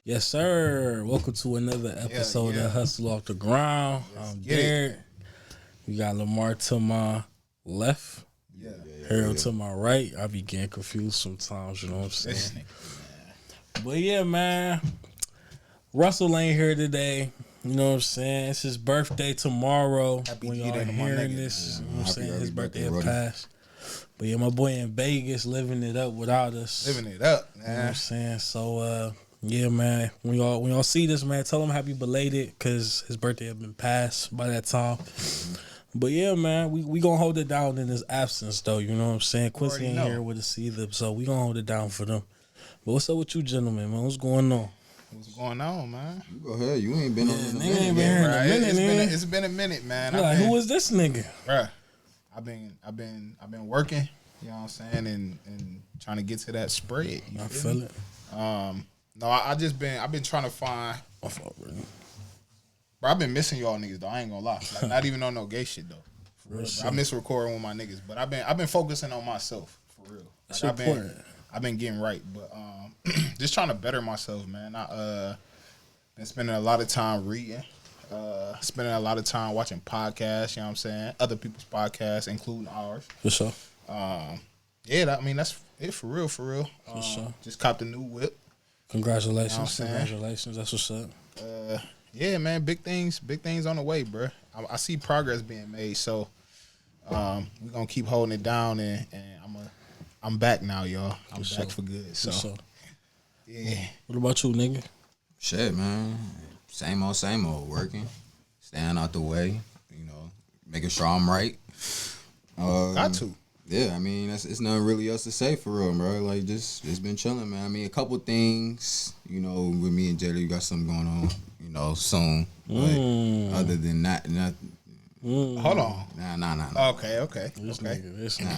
Yes, sir. Welcome to another episode of Hustle Off the Ground. I'm Derek. We got Lamar to my left. Harold to my right. I be getting confused sometimes, you know what I'm saying? But yeah, man. Russell ain't here today. You know what I'm saying? It's his birthday tomorrow. Happy when y'all hearing this, you know what I'm saying? His birthday had passed. But yeah, my boy in Vegas living it up without us. Living it up, man. You know what I'm saying? So, yeah, man. When y'all see this, man, tell him happy belated because his birthday had been passed by that time. But yeah, man, we gonna hold it down in his absence, though. You know what I'm saying? Quincy ain't here with us either, so we gonna hold it down for them. But what's up with you, gentlemen, man? What's going on? What's going on, man? You go ahead. You ain't been on in a minute. It's been a minute, man. Who is this nigga? Bruh, I've been working. You know what I'm saying, and trying to get to that spread. I feel it. No, I've been trying to find. Bro, I've been missing y'all niggas though. I ain't gonna lie. Like, not even on no gay shit though. For real. I miss recording with my niggas, but I've been focusing on myself for real. Like, I've been getting right, but just trying to better myself, man. I been spending a lot of time reading, spending a lot of time watching podcasts. You know what I'm saying? Other people's podcasts, including ours. For sure. That's it for real. For sure. Just copped a new whip. Congratulations. You know Congratulations. That's what's up. Yeah, man, big things on the way, bro. I see progress being made, so we're gonna keep holding it down, and I'm back now, y'all. I'm back for good. So, yeah. What about you, nigga? Shit, man. Same old. Working, staying out the way. You know, making sure I'm right. Got to. Yeah, I mean, it's nothing really else to say for real, bro. Like, just been chilling, man. I mean, a couple things, you know, with me and Jelly, we got something going on, you know, soon. But other than that, nothing. Hold on. Nah. Okay. This nigga. Nah.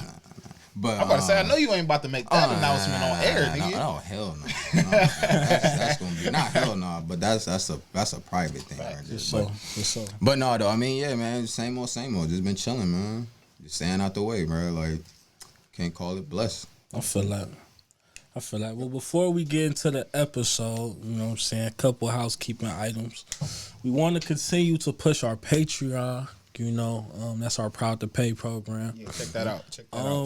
But I'm about to say, I know you ain't about to make that announcement on air, nigga. Oh, hell no. That's gonna be not hell no, but that's a private thing right there. But no, though. I mean, yeah, man. Same old. Just been chilling, man. Just staying out the way, bro. Like, can't call it blessed. I feel that. Well, before we get into the episode, you know what I'm saying, a couple housekeeping items. We want to continue to push our Patreon. You know, that's our Proud to Pay program. Yeah, check that out.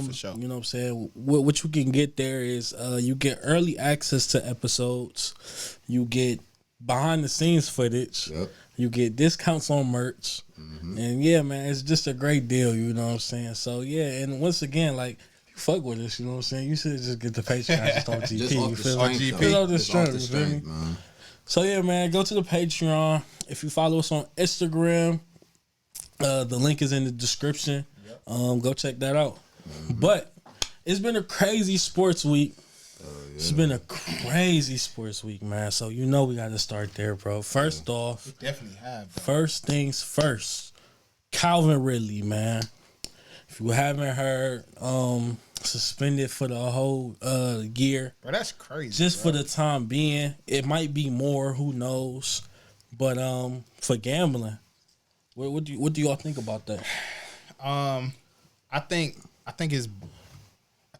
For sure. You know what I'm saying? What you can get there is you get early access to episodes. You get behind the scenes footage. Yep. You get discounts on merch. Mm-hmm. And yeah, man, it's just a great deal, you know what I'm saying? So yeah, and once again, like, you fuck with us, you know what I'm saying? You should just get the Patreon just on GP. You feel me? Just off the strength, man. So yeah, man, go to the Patreon. If you follow us on Instagram, the link is in the description. Yep. Go check that out. Mm-hmm. But it's been a crazy sports week. Yeah. It's been a crazy sports week, man. So you know we got to start there, bro. First off, we definitely have. Bro. First things first, Calvin Ridley, man. If you haven't heard, suspended for the whole year. Bro, that's crazy. Just for the time being, it might be more. Who knows? But for gambling, what do y'all think about that? I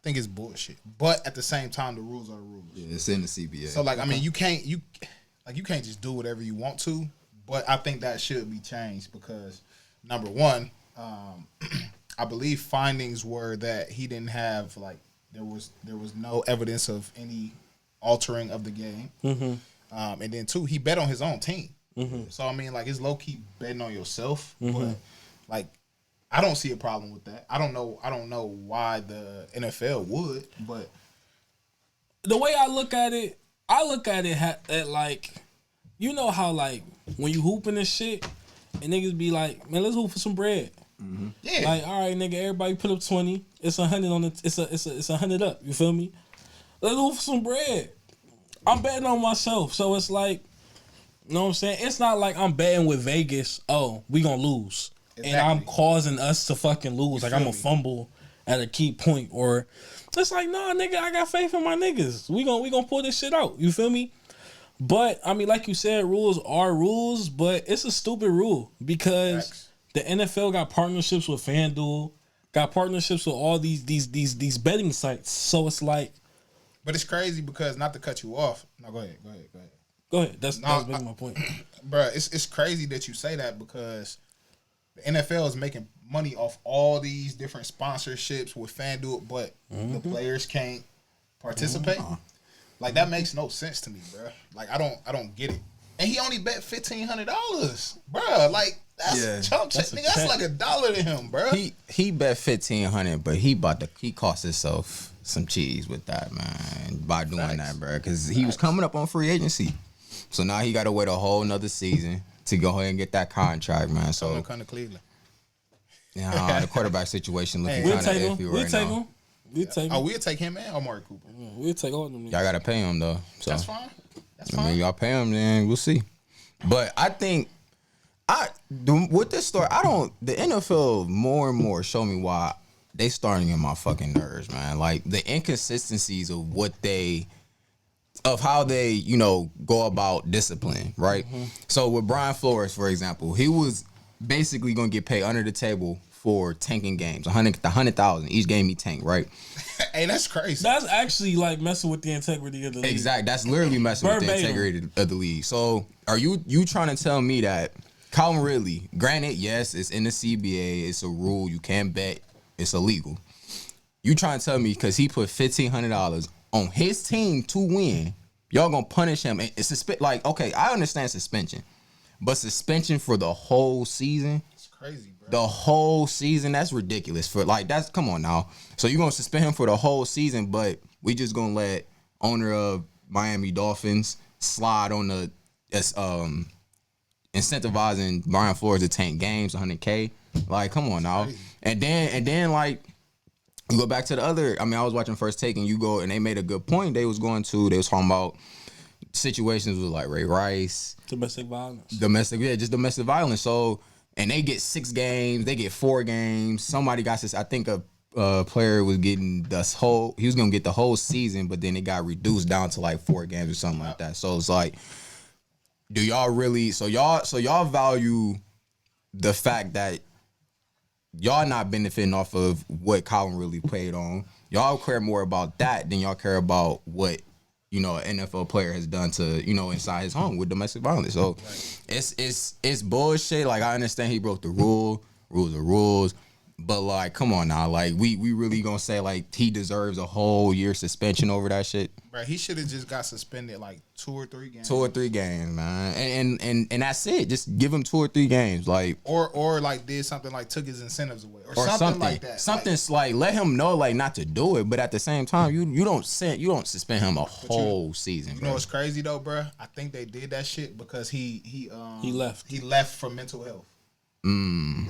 think it's bullshit, but at the same time, the rules are the rules. Yeah, it's in the CBA. So, like, I mean, you can't just do whatever you want to. But I think that should be changed because, number one, I believe findings were that he didn't have, like, there was no evidence of any altering of the game, and then two, he bet on his own team. Mm-hmm. So I mean, like, it's low key betting on yourself, but like, I don't see a problem with that. I don't know why the NFL would, but the way I look at it at like, you know how, like, when you hooping and shit, and niggas be like, man, let's hoop for some bread. Mm-hmm. Yeah. Like, all right, nigga, everybody put up 20. It's 100 on the. It's 100 up. You feel me? Let's hoop for some bread. I'm betting on myself, so it's like, you know what I'm saying? It's not like I'm betting with Vegas. Oh, we gonna lose. Exactly. And I'm causing us to fucking lose. Like, I'm a fumble at a key point. Or it's like, nah, nigga, I got faith in my niggas. We gonna pull this shit out. You feel me? But, I mean, like you said, rules are rules, but it's a stupid rule because the NFL got partnerships with FanDuel, got partnerships with all these betting sites. So it's like, but it's crazy because, not to cut you off. No, go ahead. Go ahead. That's making my point. Bro, it's crazy that you say that because the NFL is making money off all these different sponsorships with FanDuel, but the players can't participate. Like that makes no sense to me, bro. Like I don't get it. And he only bet $1,500, bro. Like that's chump check. That's like $1 to him, bro. He bet $1,500, but he cost himself some cheese with that, man, by doing that, bro. Because he was coming up on free agency, so now he got to wait a whole nother season to go ahead and get that contract, man. So come to Cleveland. Yeah, the quarterback situation looking kind of iffy right now. We'll take him. We'll take him and Amari Cooper. Yeah, we'll take all of them. Y'all gotta pay him though. So. That's fine. I mean, y'all pay him, then we'll see. But I think with this story, the NFL more and more show me why they starting in my fucking nerves, man. Like the inconsistencies of how they, go about discipline, right? Mm-hmm. So with Brian Flores, for example, he was basically gonna get paid under the table for tanking games, 100,000 each game he tanked, right? Hey, that's crazy. That's actually like messing with the integrity of the league. Exactly, that's literally messing with the integrity of the league. So, are you trying to tell me that Calvin Ridley? Granted, yes, it's in the CBA, it's a rule, you can't bet, it's illegal. You trying to tell me because he put $1,500 on his team to win, y'all gonna punish him? It's like, okay, I understand suspension, but suspension for the whole season. Crazy, bro. The whole season, that's ridiculous. Come on now. So you're gonna suspend him for the whole season, but we just gonna let owner of Miami Dolphins slide on the incentivizing Brian Flores to tank games, $100K. Like, come on now. And then like you go back to the other. I mean, I was watching First Take, and they made a good point. They was talking about situations with like Ray Rice, domestic violence. Just domestic violence. So. And they get 6 games, they get 4 games. Somebody got this. I think a player was getting he was gonna get the whole season, but then it got reduced down to like 4 games or something like that. So it's like, do y'all really? So y'all value the fact that y'all not benefiting off of what Colin really played on. Y'all care more about that than y'all care about what an NFL player has done to, inside his home with domestic violence. So it's bullshit. Like, I understand he broke the rules are rules, but like, come on now. Like, we really gonna say like he deserves a whole year suspension over that shit? Right, he should have just got suspended like 2 or 3 games. 2 or 3 games, man. And that's it. Just give him 2 or 3 games, like or like did something like took his incentives away or something like that. Something's like let him know like not to do it, but at the same time you don't suspend him a whole season. You know what's crazy though, bro? I think they did that shit because he left. He left for mental health.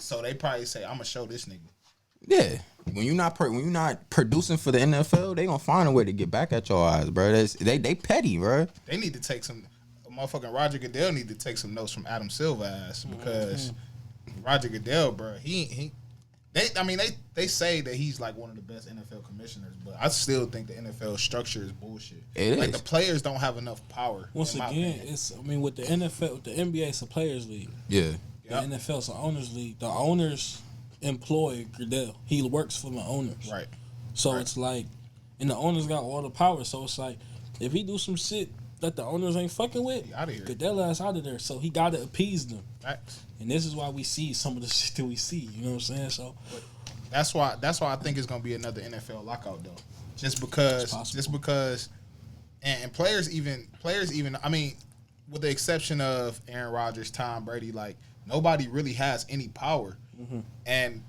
So they probably say, I'm gonna show this nigga. Yeah, when you're not producing for the NFL, they gonna find a way to get back at your eyes, bro. They petty, bro. They need to take some. Motherfucking Roger Goodell need to take some notes from Adam Silver ass because Roger Goodell, bro, they say that he's like one of the best NFL commissioners, but I still think the NFL structure is bullshit. It like is. The players don't have enough power. Once again, with the NFL, with the NBA, it's a players league. Yeah. The NFL is an owners league. The owners employ Goodell. He works for the owners. Right. So it's like, and the owners got all the power. So it's like, if he do some shit that the owners ain't fucking with, Goodell ass out of there. So he got to appease them. Facts. And this is why we see some of the shit that we see. You know what I'm saying? So that's why I think it's gonna be another NFL lockout though. Just because, and players even. I mean, with the exception of Aaron Rodgers, Tom Brady, like nobody really has any power. Mm-hmm. And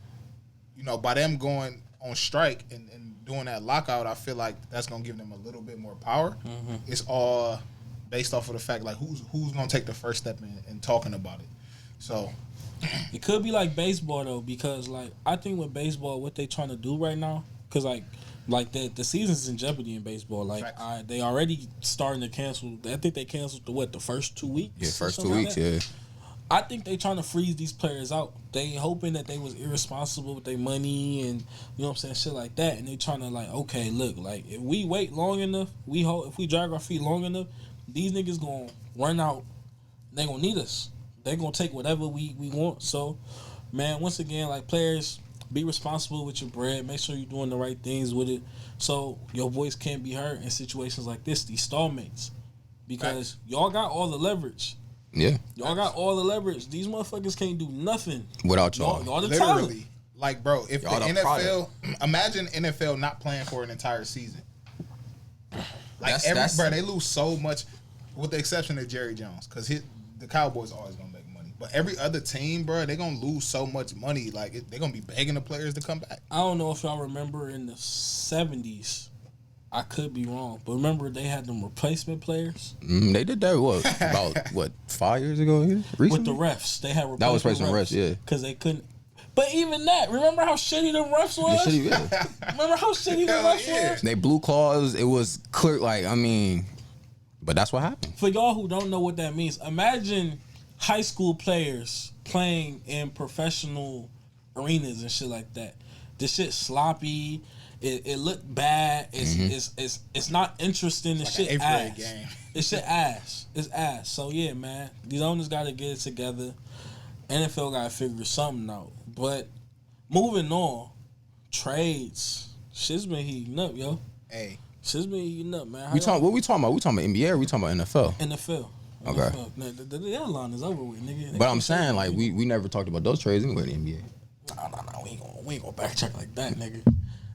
by them going on strike and doing that lockout, I feel like that's gonna give them a little bit more power. Mm-hmm. It's all based off of the fact like who's gonna take the first step in talking about it. So it could be like baseball though, because like I think with baseball, what they trying to do right now, because like the season's in jeopardy in baseball. Like they already starting to cancel. I think they canceled the first 2 weeks. Yeah, first 2 weeks. Yeah. I think they trying to freeze these players out. They hoping that they was irresponsible with their money and shit like that. And they trying to like, okay, look, like if we wait long enough, if we drag our feet long enough, these niggas gonna run out. They gonna need us. They gonna take whatever we want. So, man, once again, like players, be responsible with your bread. Make sure you're doing the right things with it, so your voice can't be heard in situations like this. These stallmates. because y'all got all the leverage. Yeah. Y'all got all the leverage. These motherfuckers can't do nothing without y'all. Y'all the literally. talent. Like, bro, if y'all the NFL, product. imagine NFL not playing for an entire season. Like, bro, they lose so much, with the exception of Jerry Jones, because the Cowboys are always going to make money. But every other team, bro, they're going to lose so much money. Like, they're going to be begging the players to come back. I don't know if y'all remember in the 70s. I could be wrong, but remember they had them replacement players? They did that, about 5 years ago? Recently? With the refs. They had replacement that was replacement refs, yeah. Because they couldn't. But even that, remember how shitty the refs was? Remember how shitty the refs was? They blew claws. It was clear, but that's what happened. For y'all who don't know what that means, imagine high school players playing in professional arenas and shit like that. This shit sloppy. It looked bad. It's not interesting. This shit ass. Game. It's shit ass. It's ass. So yeah, man, these owners got to get it together. NFL got to figure something out. But moving on, trades. Shit's been heating up, yo. Hey, shit's been heating up, man. What we talking about? We talking about NBA or we talking about NFL? NFL. Okay. NFL. The deadline is over with, nigga. But I'm saying, we never talked about those trades anyway in the NBA. Nah. We ain't gonna back check like that, nigga.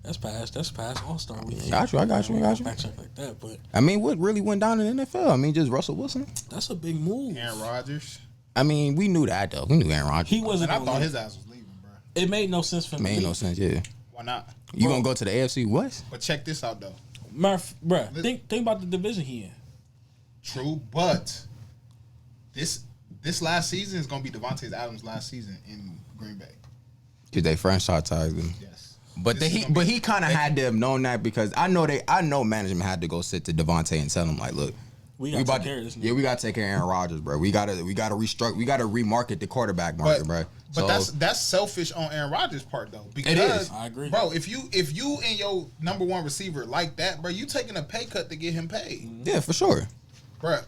That's past All-Star weekend. I got you. Back check like that, but what really went down in the NFL? Just Russell Wilson. That's a big move. Aaron Rodgers. We knew that though. We knew Aaron Rodgers. He wasn't. I thought his ass was leaving, bro. It made no sense for me. Made no sense, yeah. Why not? You gonna go to the AFC West? But check this out though, Murph, bro. Think about the division he in. True, but this last season is gonna be Devontae Adams' last season in Green Bay. Cause they franchise tagged him. Yes. But he kind of had to have known that, because I know management had to go sit to Devontae and tell him, like, look, we gotta take care of this. Yeah, we gotta take care of Aaron Rodgers, bro. We gotta restructure. We gotta remarket the quarterback market, bro. But that's selfish on Aaron Rodgers' part though. Because, it is. I agree, bro. If you and your number one receiver like that, bro, you taking a pay cut to get him paid. Yeah, for sure, bro.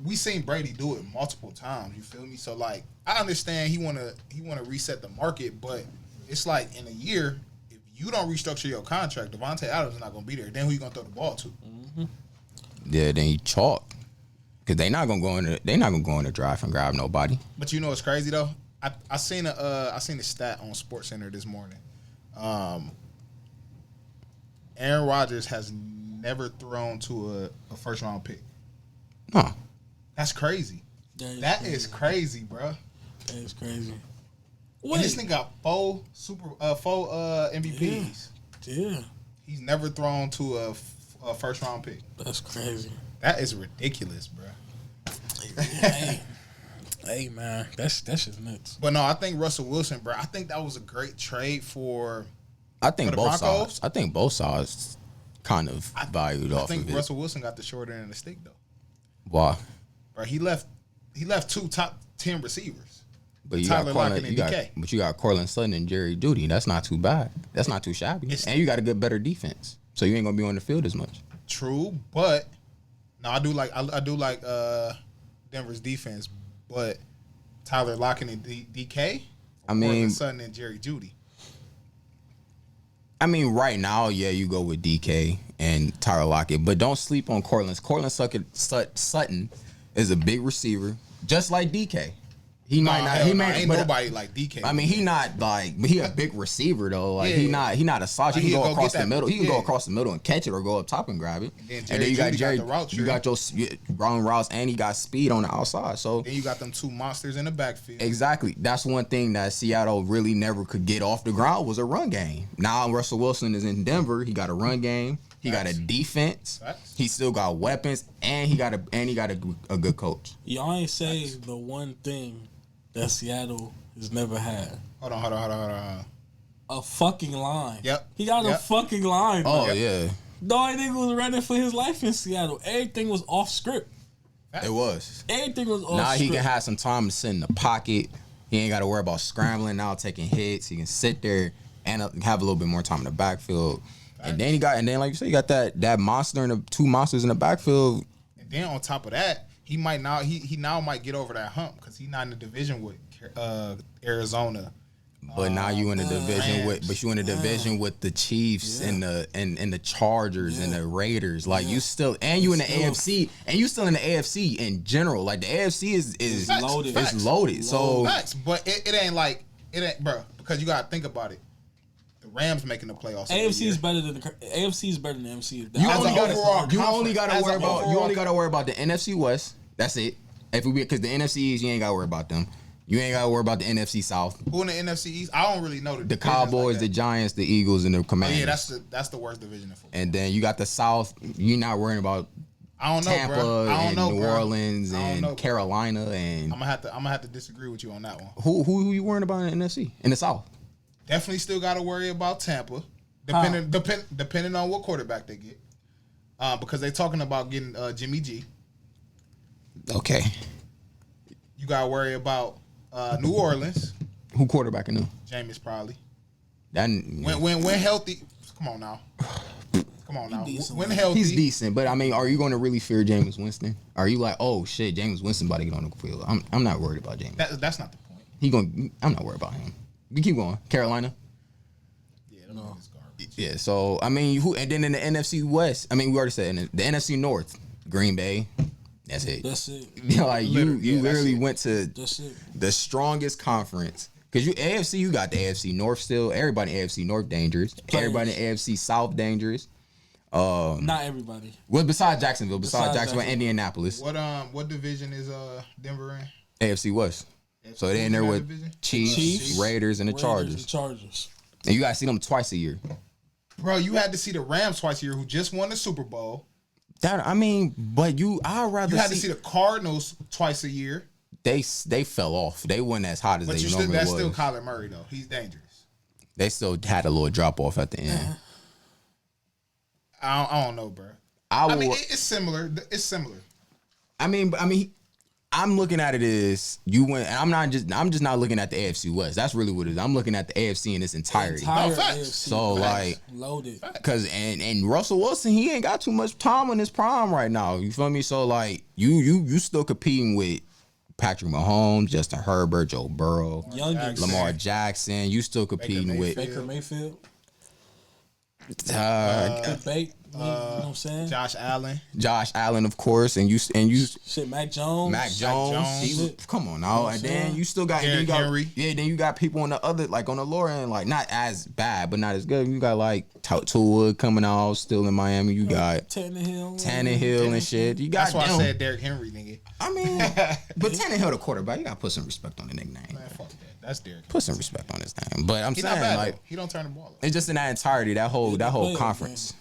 We seen Brady do it multiple times. You feel me? So like, I understand he wanna reset the market, but it's like in a year, if you don't restructure your contract, Devontae Adams is not gonna be there. Then who you gonna throw the ball to? Mm-hmm. Yeah, then you chalk, because they not gonna go in the draft and grab nobody. But you know what's crazy though? I seen a stat on SportsCenter this morning. Aaron Rodgers has never thrown to a first round pick. Huh. That's crazy. That is crazy, bro. That is crazy. And this nigga got four MVPs. Yeah. He's never thrown to a first round pick. That's crazy. That is ridiculous, bro. Hey man, that's just nuts. But no, I think Russell Wilson, bro. I think that was a great trade for. I think both sides. I think both sides kind of valued off of it. I think Russell Wilson got the short end of the stick though. Why? Bro, he left 2 top 10 receivers. But you got Cortland Sutton and Jerry Jeudy. That's not too bad. That's not too shabby. And you got a better defense, so you ain't gonna be on the field as much. True, but no, I do like Denver's defense, but Tyler Lockett and DK. Cortland Sutton and Jerry Jeudy. Right now, yeah, you go with DK and Tyler Lockett, but don't sleep on Cortland. Cortland Sutton is a big receiver, just like DK. Ain't nobody like DK. He not like, but he a big receiver though. Like he not a slouch. He can go across the middle. He can go across the middle and catch it, or go up top and grab it. And then you got Jerry. You got your running routes, and he got speed on the outside. So then you got them 2 monsters in the backfield. Exactly. That's one thing that Seattle really never could get off the ground, was a run game. Now Russell Wilson is in Denver. He got a run game. He got a defense. He still got weapons, and he got a good coach. Y'all ain't say the one thing that Seattle has never had. Hold on. A fucking line. Yep. He got a fucking line. Oh, man. Yeah. The only nigga was running for his life in Seattle. Everything was off script. It was. Everything was off now script. He can have some time to sit in the pocket. He ain't got to worry about scrambling now, taking hits. He can sit there and have a little bit more time in the backfield. And then like you said, you got that monster and the 2 monsters in the backfield. And then on top of that, he now might get over that hump, because he's not in the division with Arizona But now you in the division with the Chiefs and the Chargers and the Raiders. Like you still in the AFC and you still in the AFC in general. Like the AFC is loaded. It's loaded. So facts. But it ain't bro, because you gotta think about it. The Rams making the playoffs. AFC is better than the NFC. You only gotta worry about the NFC West. That's it. Because the NFC East, you ain't gotta worry about them. You ain't gotta worry about the NFC South. Who in the NFC East? I don't really know the Cowboys, the Giants, the Eagles, and the Commanders. Yeah, that's the worst division in football. And then you got the South. You're not worrying about Tampa and New Orleans and Carolina. And I'm gonna have to disagree with you on that one. Who you worrying about in the NFC in the South? Definitely still got to worry about Tampa, depending on what quarterback they get, because they talking about getting Jimmy G. Okay. You got to worry about New Orleans. Who quarterbacking them? Jameis probably. When healthy. Come on now. When healthy, he's decent, but I mean, are you going to really fear Jameis Winston? Are you like, oh shit, Jameis Winston about to get on the field? I'm not worried about Jameis. That's not the point. I'm not worried about him. We keep going. Carolina. Yeah, no. Is garbage. Yeah, so I mean, and then in the NFC West, I mean, we already said in the NFC North, Green Bay. That's it. Like you literally went to the strongest conference. Because AFC, you got the AFC North still. Everybody in AFC North dangerous. Everybody in AFC South dangerous. Not everybody. Well, besides Jacksonville, Indianapolis. What division is Denver in? AFC West. So they're in there with Chiefs, Raiders, and the Chargers. And you gotta see them twice a year. Bro, you had to see the Rams twice a year, who just won the Super Bowl. I'd rather. You had to see the Cardinals twice a year. They fell off. They weren't as hot as they normally was. That's still Kyler Murray though. He's dangerous. They still had a little drop off at the end. I don't know, bro. It's similar. It's similar. I'm looking at it as you went, and I'm just not looking at the AFC West. That's really what it is. I'm looking at the AFC in its entirety. So like loaded. Cause and Russell Wilson, he ain't got too much time on his prime right now. You feel me? So like you still competing with Patrick Mahomes, Justin Herbert, Joe Burrow, Lamar Jackson. You still competing with Baker Mayfield. Debate. You know what I'm saying? Josh Allen, of course, and you shit. Mac Jones. Come on now, and then you still got Henry. Yeah, then you got people on the other, like on the lower end, like not as bad, but not as good. You got like Tua coming out, still in Miami. You got Tannehill and shit. You got. That's why I said Derrick Henry, nigga. I mean, but Tannehill the quarterback. You gotta put some respect on the nickname. Man, fuck that. That's Derrick. Put some respect on his name. But I'm saying bad, like though. He don't turn the ball over. It's just in that entirety, that whole conference.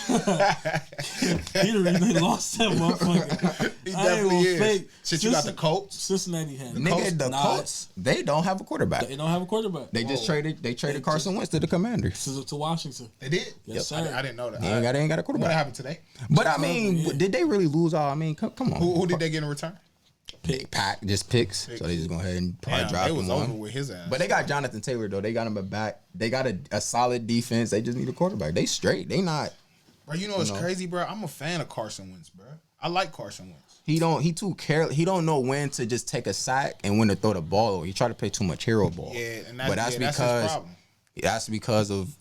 He the reason they lost that motherfucker. He definitely is. Fake. Shit, you got the Colts. Cincinnati had the Colts. They don't have a quarterback. They don't have a quarterback. They just traded Carson Wentz to the Commanders. To Washington. They did. Yes, sir. I didn't know that. They ain't got a quarterback. What happened today? But I mean, did they really lose all? I mean, come on. Who did they get in return? Just picks. So they just go ahead and probably drop him. It was over with his ass. But they got Jonathan Taylor though. They got him back. They got a solid defense. They just need a quarterback. They straight. They not. Bro, you know what's crazy, bro? I'm a fan of Carson Wentz, bro. I like Carson Wentz. He too careless. He don't know when to just take a sack and when to throw the ball. He try to play too much hero ball. Yeah, and that's his problem. That's because of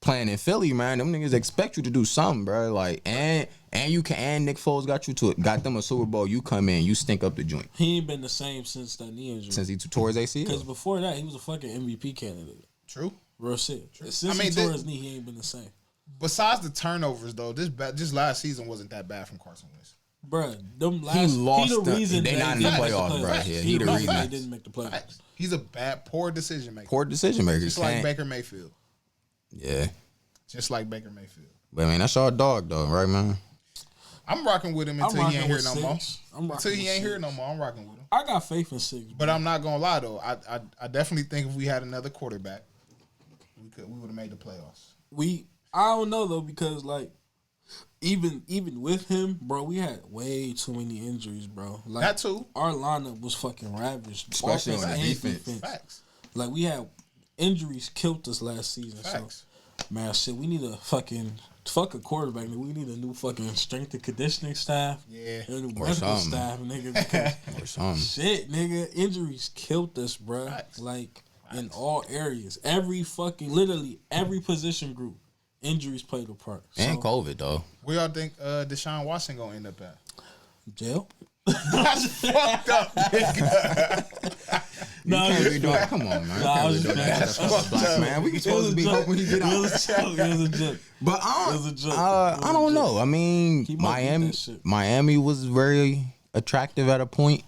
playing in Philly, man. Them niggas expect you to do something, bro. Like and Nick Foles got them a Super Bowl. You come in, you stink up the joint. He ain't been the same since that knee injury. Since he tore his ACL. Because before that, he was a fucking MVP candidate. True. Real shit. True. Since he tore his knee, he ain't been the same. Besides the turnovers, though, this last season wasn't that bad from Carson Wentz. Bruh, he the reason they not in the playoffs, bro. Yeah, he the reason they didn't make the playoffs. He's a poor decision maker. Just like Baker Mayfield. Yeah. Just like Baker Mayfield. But I mean, that's our dog, though, right, man? I'm rocking with him until he ain't here no more. Until he ain't here no more, I'm rocking with him. I got faith in 6. But I'm not gonna lie though. I definitely think if we had another quarterback, we would have made the playoffs. I don't know though, because like even with him, bro, we had way too many injuries, bro. Like that too. Our lineup was fucking ravaged, especially on the defense. Facts. Like we had injuries killed us last season. Facts. So man, shit, we need a fuck a quarterback. We need a new fucking strength and conditioning staff. Yeah, a new medical staff, nigga. Or something. Shit, nigga, injuries killed us, bro. Facts. Like in all areas. Literally every position group. Injuries played a part. And COVID, though. Where y'all think Deshaun Watson gonna end up at? Jail? That's fucked up, nigga. No, Can't be doing, come on, man. Can't be doing that stuff, black man. We supposed to be hoping he get out. It was a joke. But I don't know. I mean, Miami was very attractive at a point.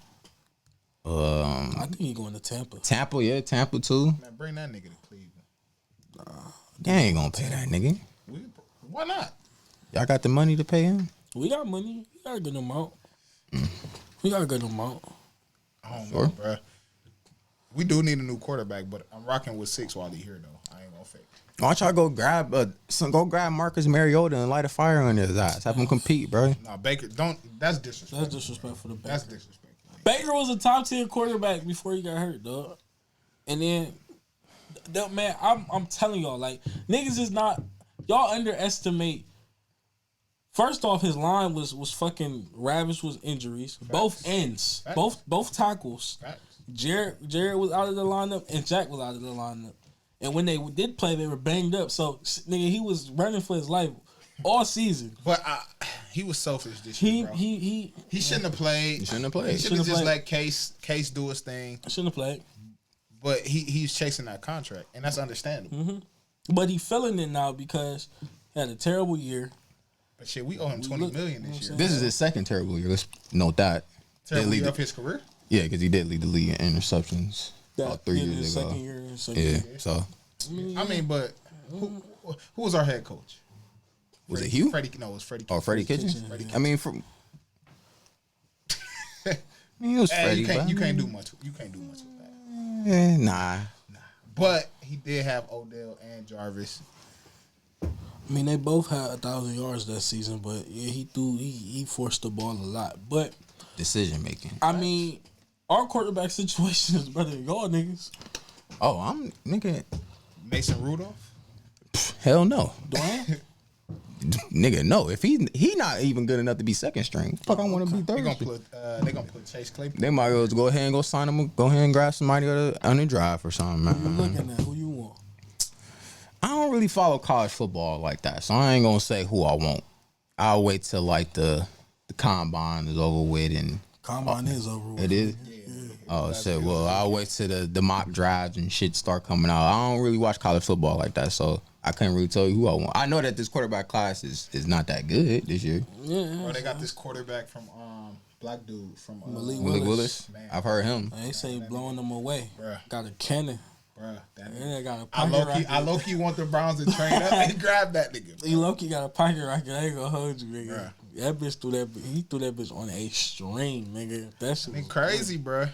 I think he going to Tampa. Tampa too. Man, bring that nigga to Cleveland. They ain't gonna pay that nigga. Why not? Y'all got the money to pay him? We got money. We got a good amount. We got a good amount. I don't know, bro. We do need a new quarterback, but I'm rocking with 6 while he here though. I ain't gonna fake. Why don't y'all go grab Marcus Mariota and light a fire on his eyes? Have him compete, bro. Nah, Baker, don't. That's disrespectful. That's disrespectful to Baker. That's disrespectful. Baker was a top 10 quarterback before he got hurt, dog. And then, man, I'm telling y'all, like, niggas is not. Y'all underestimate. First off, his line was fucking ravaged with injuries. Facts. Both ends. Facts. Both tackles. Facts. Jared was out of the lineup and Jack was out of the lineup. And when they did play, they were banged up. So, nigga, he was running for his life all season. But he was selfish this year, bro. He shouldn't have played. He shouldn't have just let Case do his thing. Shouldn't have played. But he's chasing that contract, and that's understandable. Mm-hmm. But he's feeling it now because he had a terrible year. But shit, we owe him $20 million this year. This is his second terrible year. Let's note that. Terrible year of his career? Yeah, because he did lead the league in interceptions about 3 years ago. Second year. So. I mean, but who was our head coach? Was it Hugh? It was Freddie Kitchens. Oh, Freddie Kitchens? I mean, it was Freddie. You can't do much. You can't do much with that. Nah. But he did have Odell and Jarvis. I mean, they both had 1,000 yards that season, but yeah, he forced the ball a lot. But decision making. I mean, our quarterback situation is better than y'all niggas. Oh, I'm nigga. Mason Rudolph? Hell no. Dwayne? Nigga, no. If he not even good enough to be second string, fuck, I want to be third. They gonna put Chase Claypool. They might as well go ahead and go sign him. Go ahead and grab somebody on the drive or something, man. Who you looking at? Who you want? I don't really follow college football like that, so I ain't gonna say who I want. I'll wait till like the combine is over with and combine is over with. It is. Oh, so well, I'll wait till the mock drives and shit start coming out. I don't really watch college football like that, so I can't really tell you who I want. I know that this quarterback class is not that good this year. Yeah. Or they got this quarterback from black dude from Malik Willis. Man. I've heard him. They say blowing them away. Bruh. Got a cannon. Bruh, that got a pocket I low-key want the Browns to train up and grab that nigga. He low-key got a pocket rocket. I ain't gonna hold you, nigga. Bruh. That bitch threw that bitch on a string, nigga. That shit was crazy, bruh.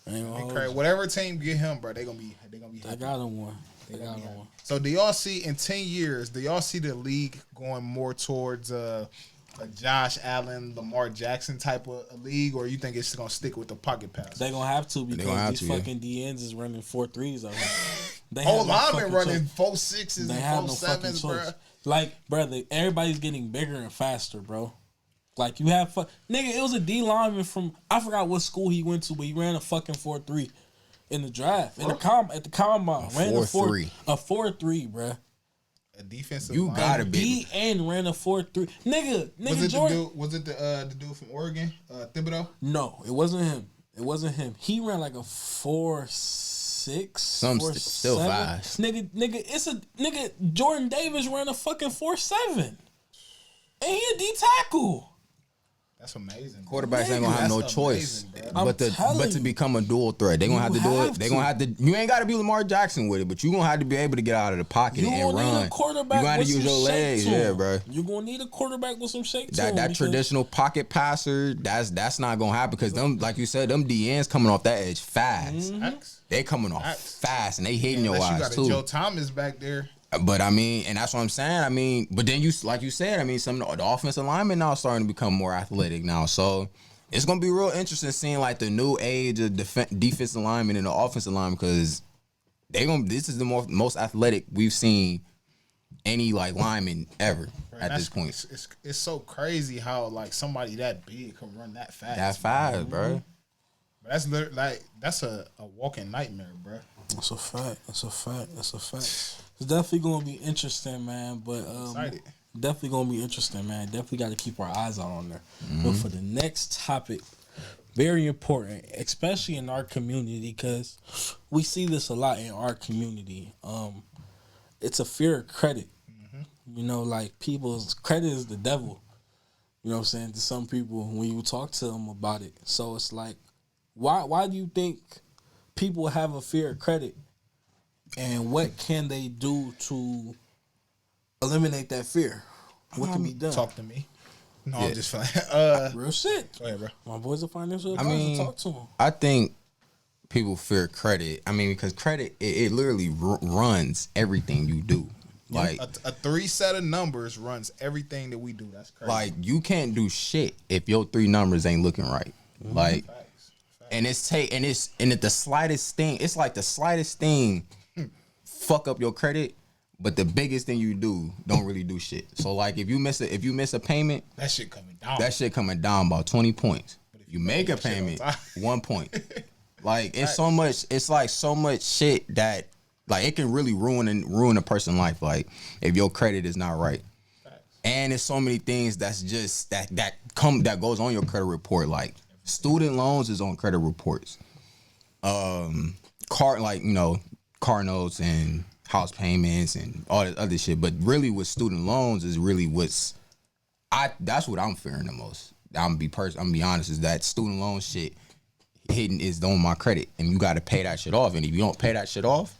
Whatever team get him, bro, they gonna be happy. They got him one. They got him one. So do y'all see in 10 years? Do y'all see the league going more towards a Josh Allen, Lamar Jackson type of a league, or you think it's gonna stick with the pocket pass? They gonna have to because these fucking DNs is running 4.3s out here. Whole linemen running 4.6s and 4.7s, bro. Like, brother, everybody's getting bigger and faster, bro. Like, you have nigga, it was a D lineman from, I forgot what school he went to, but he ran a fucking 4.3 in the draft. At the combine. Ran a 4.3. A 4.3, bruh. A defensive You gotta be. DN ran a 4.3. Nigga, Jordan. Was it the dude from Oregon, Thibodeau? No, it wasn't him. He ran like a 4.6. Some still fast. Nigga, Jordan Davis ran a fucking 4.7. And he a D tackle. That's amazing. Quarterbacks ain't gonna have no choice but to become a dual threat. They gonna have to do it. They gonna have to. You ain't gotta be Lamar Jackson with it, but you gonna have to be able to get out of the pocket and run. Need a quarterback you gonna have to use your legs, bro. You gonna need a quarterback with some shake. That traditional pocket passer, that's not gonna happen because them, like you said, them DNs coming off that edge fast. Mm-hmm. They coming off fast and they hitting your eyes too. You got a Joe Thomas back there. But I mean, and that's what I'm saying. I mean, but then like you said, I mean, some of the offensive linemen now starting to become more athletic now. So it's gonna be real interesting seeing like the new age of defensive linemen and the offensive linemen because this is the most athletic we've seen any like lineman ever at this point. It's so crazy how like somebody that big can run that fast. That's fast, bro. But That's that's a walking nightmare, bro. That's a fact. It's definitely gonna be interesting, man. But definitely gonna be interesting, man. Definitely got to keep our eyes out on there. But for the next topic, very important, especially in our community, because we see this a lot in our community. It's a fear of credit. You know, like people's credit is the devil. You know what I'm saying? To some people, when you talk to them about it, so it's like, why do you think people have a fear of credit, and what can they do to eliminate that fear? What can be done? Talk to me. No, I'm just fine. Real shit. Go ahead, bro. My boy's a financial advisor. Talk to him. I think people fear credit. I mean, because credit, it literally runs everything you do. Like a 3 set of numbers runs everything that we do. That's crazy. Like you can't do shit if your 3 numbers ain't looking right. Like, facts. And it's the slightest thing. It's like the slightest thing fuck up your credit. But the biggest thing you do don't really do shit. So like if you miss a payment, that shit coming down about 20 points. But if you make a payment, 1 point. Like it's so much. It's like so much shit that like it can really ruin a person's life. Like if your credit is not right, and it's so many things that's just that goes on your credit report. Like student loans is on credit reports. Car notes and house payments and all that other shit, but really with student loans is really that's what I'm fearing the most. I'm gonna be honest, is that student loan shit hitting is on my credit, and you got to pay that shit off. And if you don't pay that shit off,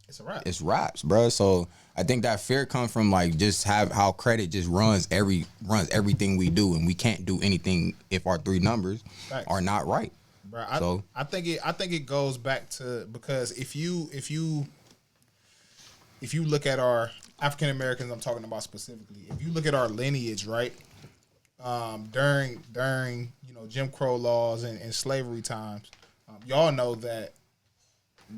it's a wrap. It's wraps, bro. So I think that fear comes from like just how credit just runs everything we do, and we can't do anything if our 3 numbers are not right. Bro, I think it goes back to, because if you look at our African Americans, I'm talking about specifically, if you look at our lineage, right, during Jim Crow laws and slavery times, y'all know that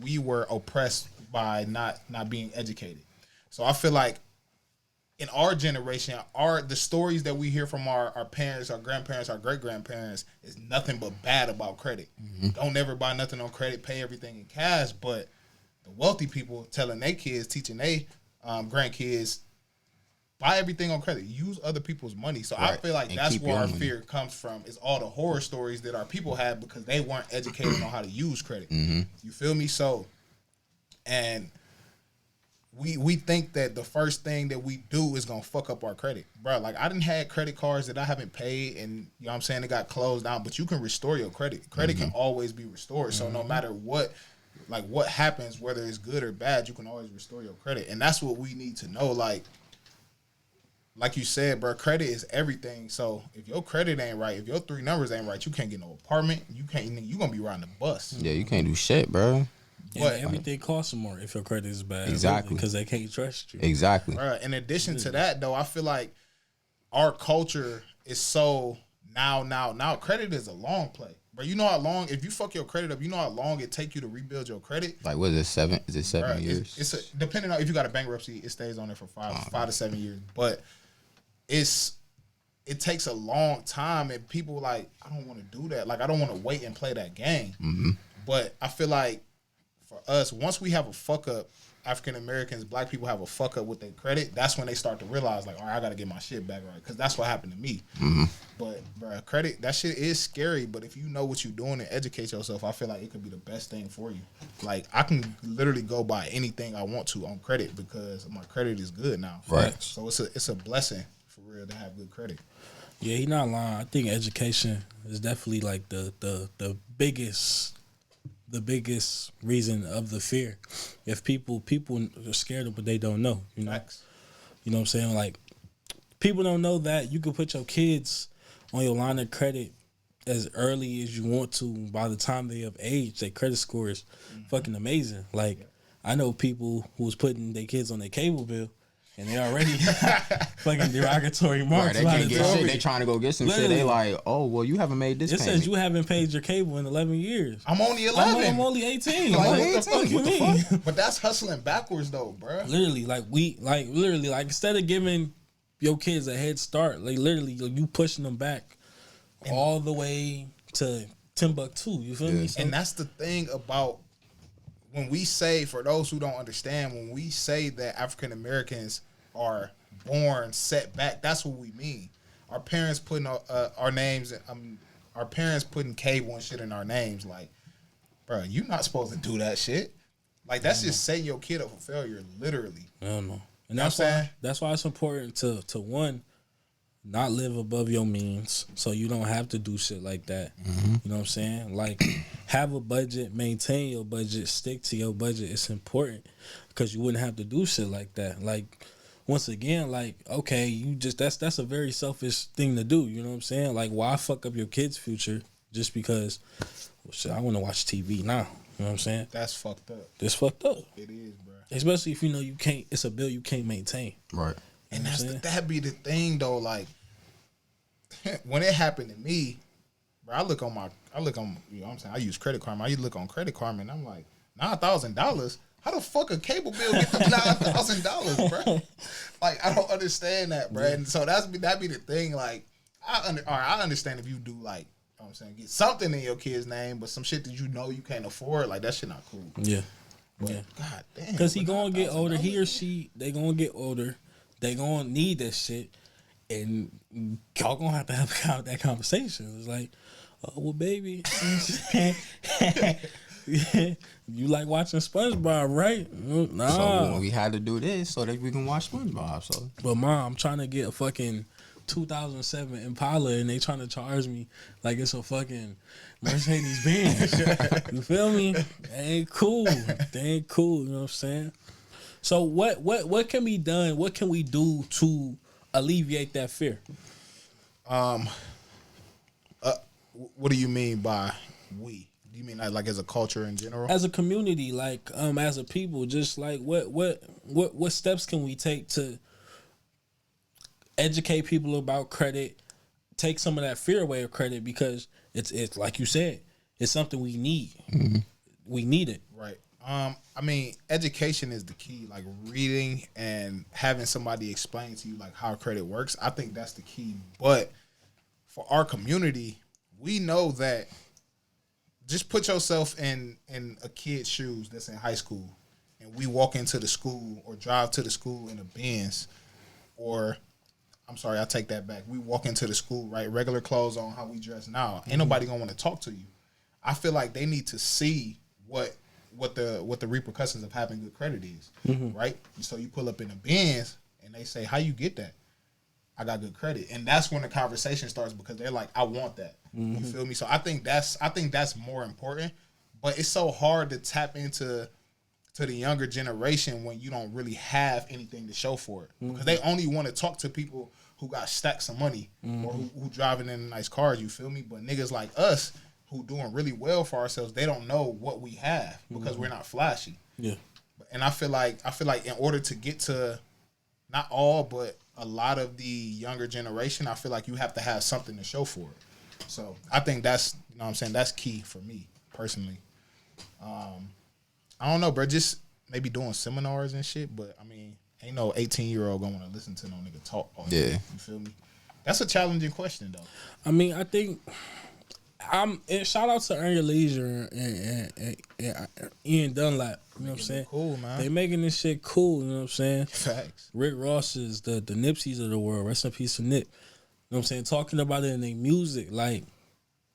we were oppressed by not being educated. So I feel like in our generation, the stories that we hear from our parents, our grandparents, our great grandparents is nothing but bad about credit. Don't ever buy nothing on credit, pay everything in cash. But the wealthy people telling their kids, teaching their grandkids, buy everything on credit, use other people's money. So I feel like that's where our fear comes from, is all the horror stories that our people had because they weren't educated on how to use credit. You feel me? So, and we think that the first thing that we do is gonna fuck up our credit. Bro, like I done had credit cards that I haven't paid, and you know what I'm saying, it got closed down, but you can restore your credit. Credit can always be restored. So no matter what happens, whether it's good or bad, you can always restore your credit. And that's what we need to know. Like you said, bro, credit is everything. So if your credit ain't right, if your 3 numbers ain't right, you can't get no apartment. You gonna be riding the bus. Yeah, you can't do shit, bro. But everything costs more if your credit is bad. Exactly. Because they can't trust you. Exactly. Bro, in addition to that, though, I feel like our culture is so now. Credit is a long play. Bro, you know how long, if you fuck your credit up, you know how long it take you to rebuild your credit? Like, what is it, 7? Is it 7 years? It's depending on if you got a bankruptcy, it stays on there for 5 to 7 years. But it takes a long time, and people like, I don't want to do that. Like, I don't want to wait and play that game. But I feel like for us, once we have a fuck up, African Americans, black people have a fuck up with their credit, that's when they start to realize, like, all right, I got to get my shit back right. Because that's what happened to me. But, bro, credit, that shit is scary. But if you know what you're doing and educate yourself, I feel like it could be the best thing for you. Like, I can literally go buy anything I want to on credit because my credit is good now. Right. So it's a blessing for real to have good credit. Yeah, he's not lying. I think education is definitely like the biggest reason of the fear. If people are scared of what they don't know, you know. Facts. You know what I'm saying? Like, people don't know that you can put your kids on your line of credit as early as you want to. By the time they of age, their credit score is fucking amazing. Like, I know people who was putting their kids on their cable bill, and they already fucking derogatory marks. Right, they can't get shit. They trying to go get some shit. They like, oh, well, you haven't made this payment. It says you haven't paid your cable in 11 years. I'm only 11. I'm only 18. Like, what the fuck you mean? But that's hustling backwards, though, bro. Literally, instead of giving your kids a head start, like, literally, you pushing them back all the way to Timbuktu. You feel me? So, and that's the thing about when we say, for those who don't understand, when we say that African Americans are born set back, that's what we mean. Our parents putting our names, our parents putting cable and shit in our names. Like, bro, you not supposed to do that shit. Like, that's just setting your kid up for failure, literally. I don't know. And that's why it's important to one, not live above your means, so you don't have to do shit like that. You know what I'm saying? Like, have a budget, maintain your budget, stick to your budget. It's important because you wouldn't have to do shit like that. Like, once again, like, okay, you just that's a very selfish thing to do. You know what I'm saying? Like, why fuck up your kid's future just because? Well, shit, I want to watch TV now. You know what I'm saying? That's fucked up. It's fucked up. It is, bro. Especially if you know you can't. It's a bill you can't maintain. Right. And that be the thing though. Like, when it happened to me, bro, I look on, you know what I'm saying? I use Credit Karma. I look on Credit Karma and I'm like, $9,000? How the fuck a cable bill get to $9,000, bro? Like, I don't understand that, bro. And so that be the thing. Like, I understand if you do, like, you know what I'm saying, get something in your kid's name, but some shit that you know you can't afford, like, that shit not cool. Yeah. But, God damn. Because he gonna get older. He or she, they gonna get older. They gonna need that shit. And y'all gonna have to have that conversation. It's like, oh, well, baby, you like watching SpongeBob, right? Nah. So we had to do this so that we can watch SpongeBob. So, but Mom, I'm trying to get a fucking 2007 Impala, and they trying to charge me like it's a fucking Mercedes Benz. You feel me? They ain't cool. They ain't cool. You know what I'm saying? So what can be done? What can we do to alleviate that fear? What do you mean by we? Do you mean like as a culture in general? As a community, like as a people, just like what steps can we take to educate people about credit, take some of that fear away of credit, because it's like you said, it's something we need. Mm-hmm. We need it. Right. I mean, education is the key. Like, reading and having somebody explain to you like how credit works. I think that's the key. But for our community, we know that. Just put yourself in a kid's shoes that's in high school, and we walk into the school or drive to the school in a Benz, or I'm sorry, I take that back. We walk into the school, right, regular clothes on, how we dress now. Ain't nobody gonna want to talk to you. I feel like they need to see what the repercussions of having good credit is, right? So you pull up in a Benz, and they say, "How you get that?" I got good credit, and that's when the conversation starts, because they're like, "I want that." You feel me? So I think that's more important. But it's so hard to tap into the younger generation when you don't really have anything to show for it, because they only want to talk to people who got stacks of money or who driving in nice cars. You feel me? But niggas like us who doing really well for ourselves, they don't know what we have because we're not flashy. Yeah. And I feel like in order to get to not all, but a lot of the younger generation, I feel like you have to have something to show for it. So I think that's, you know what I'm saying, that's key for me personally. I don't know, bro, just maybe doing seminars and shit, but I mean, ain't no 18-year-old gonna want to listen to no nigga talk all day. Yeah. You feel me? That's a challenging question though. I mean, I think shout out to Earn Your Leisure and Ian Dunlap. You know what I'm saying? Cool, man. They making this shit cool. You know what I'm saying? Facts. Rick Ross's, the Nipseys of the world. Rest in peace to Nip. You know what I'm saying? Talking about it in their music, like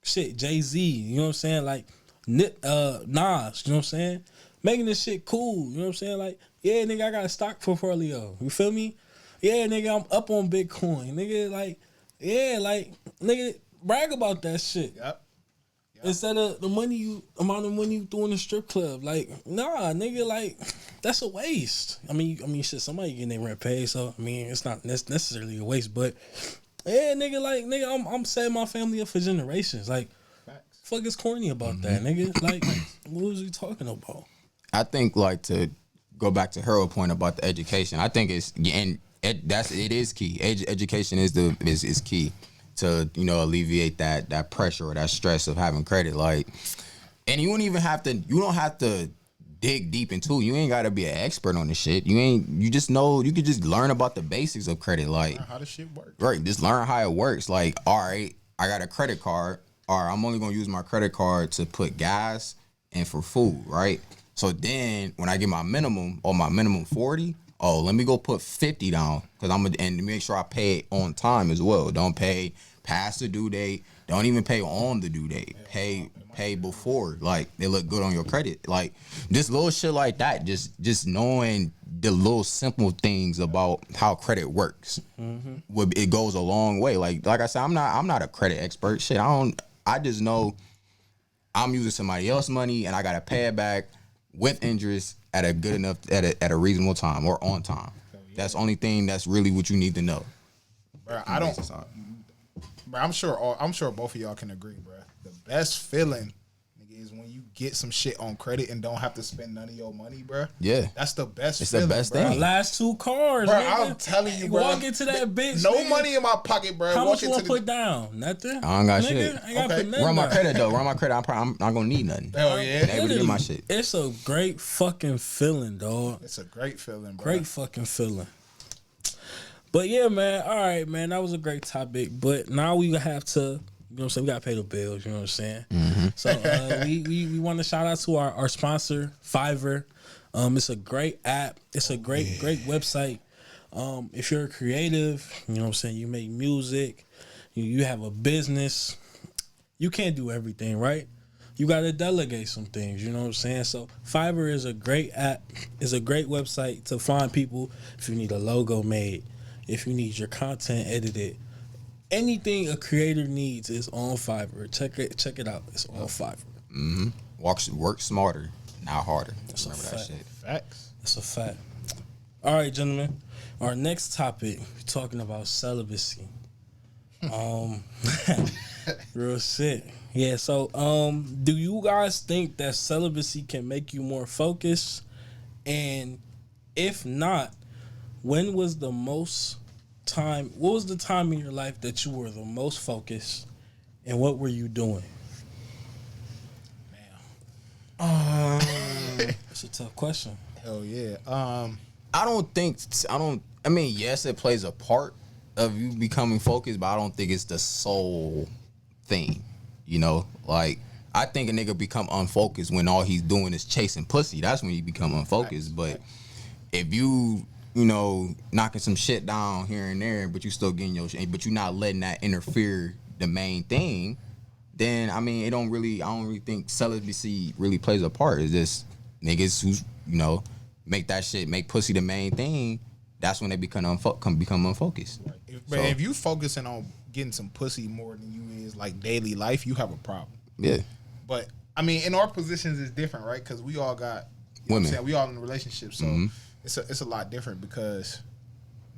shit. Jay-Z. You know what I'm saying? Like Nip, Nas. You know what I'm saying? Making this shit cool. You know what I'm saying? Like, yeah, nigga, I got a stock portfolio. You feel me? Yeah, nigga, I'm up on Bitcoin. Nigga, like, yeah, like, nigga, brag about that shit. Yep. Instead of the amount of money you throw in the strip club, like, nah, nigga, like, that's a waste. I mean, shit, somebody getting their rent paid, so I mean, it's not necessarily a waste, but yeah, nigga, I'm setting my family up for generations. Like, fuck is corny about that, nigga? Like, what was he talking about? I think, like, to go back to her point about the education, I think it is key. Education is key to, you know, alleviate that pressure or that stress of having credit. Like, and you don't have to dig deep into it. You ain't gotta be an expert on the shit. You just know, you can just learn about the basics of credit. Like, learn how the shit works. Right, just learn how it works. Like, all right, I got a credit card. all right, I'm only gonna use my credit card to put gas and for food, right? So then when I get my minimum 40, let me go put 50 down because and make sure I pay it on time as well. Don't pay past the due date. Don't even pay on the due date. Pay before. Like, they look good on your credit. Like, just little shit like that. Just knowing the little simple things about how credit works. It goes a long way. Like I said, I'm not a credit expert. Shit, I just know I'm using somebody else's money and I gotta pay it back with interest at a reasonable time or on time. That's the only thing that's really what you need to know. Bro, I'm sure both of y'all can agree, bro. The best feeling, nigga, is when you get some shit on credit and don't have to spend none of your money, bro. Yeah, that's the best. It's feeling, the best bro. thing. Last 2 cars, bro. nigga. I'm telling you, bro. Walk into that bitch. No nigga. money in my pocket, bro. How much you want to put down? Nothing. I don't got nigga, shit. I ain't gotta put nothing Run my down. credit though. Run my credit. I'm not gonna need nothing. Hell yeah. Able to get my shit. It's a great fucking feeling, dog. It's a great feeling, bro. Great fucking feeling. But yeah, man. All right, man. That was a great topic. But now we have to, you know what I'm saying? We got to pay the bills, you know what I'm saying? So we want to shout out to our sponsor, Fiverr. It's a great app. It's a great website. If you're a creative, you know what I'm saying? You make music. You have a business. You can't do everything, right? You got to delegate some things, you know what I'm saying? So Fiverr is a great app. It's a great website to find people if you need a logo made, if you need your content edited. Anything a creator needs is on Fiverr. Check it out. It's on Fiverr. Work smarter, not harder. That's Remember a that fact. shit. Facts. That's a fact. All right, gentlemen. Our next topic, we're talking about celibacy. Real shit. Yeah, so do you guys think that celibacy can make you more focused? And if not, what was the time in your life that you were the most focused, and what were you doing? That's a tough question. Hell yeah. I mean, yes, it plays a part of you becoming focused, but I don't think it's the sole thing. You know, like, I think a nigga become unfocused when all he's doing is chasing pussy. That's when you become unfocused. But if you knocking some shit down here and there, but you still getting your shit, but you're not letting that interfere the main thing, then I mean, I don't really think celibacy really plays a part. It's just niggas who make pussy the main thing. That's when they become unfocused. But if you focusing on getting some pussy more than you is like daily life, you have a problem. Yeah. But I mean, in our positions, it's different, right? Because we all got women. We all in a relationship, so it's a lot different. Because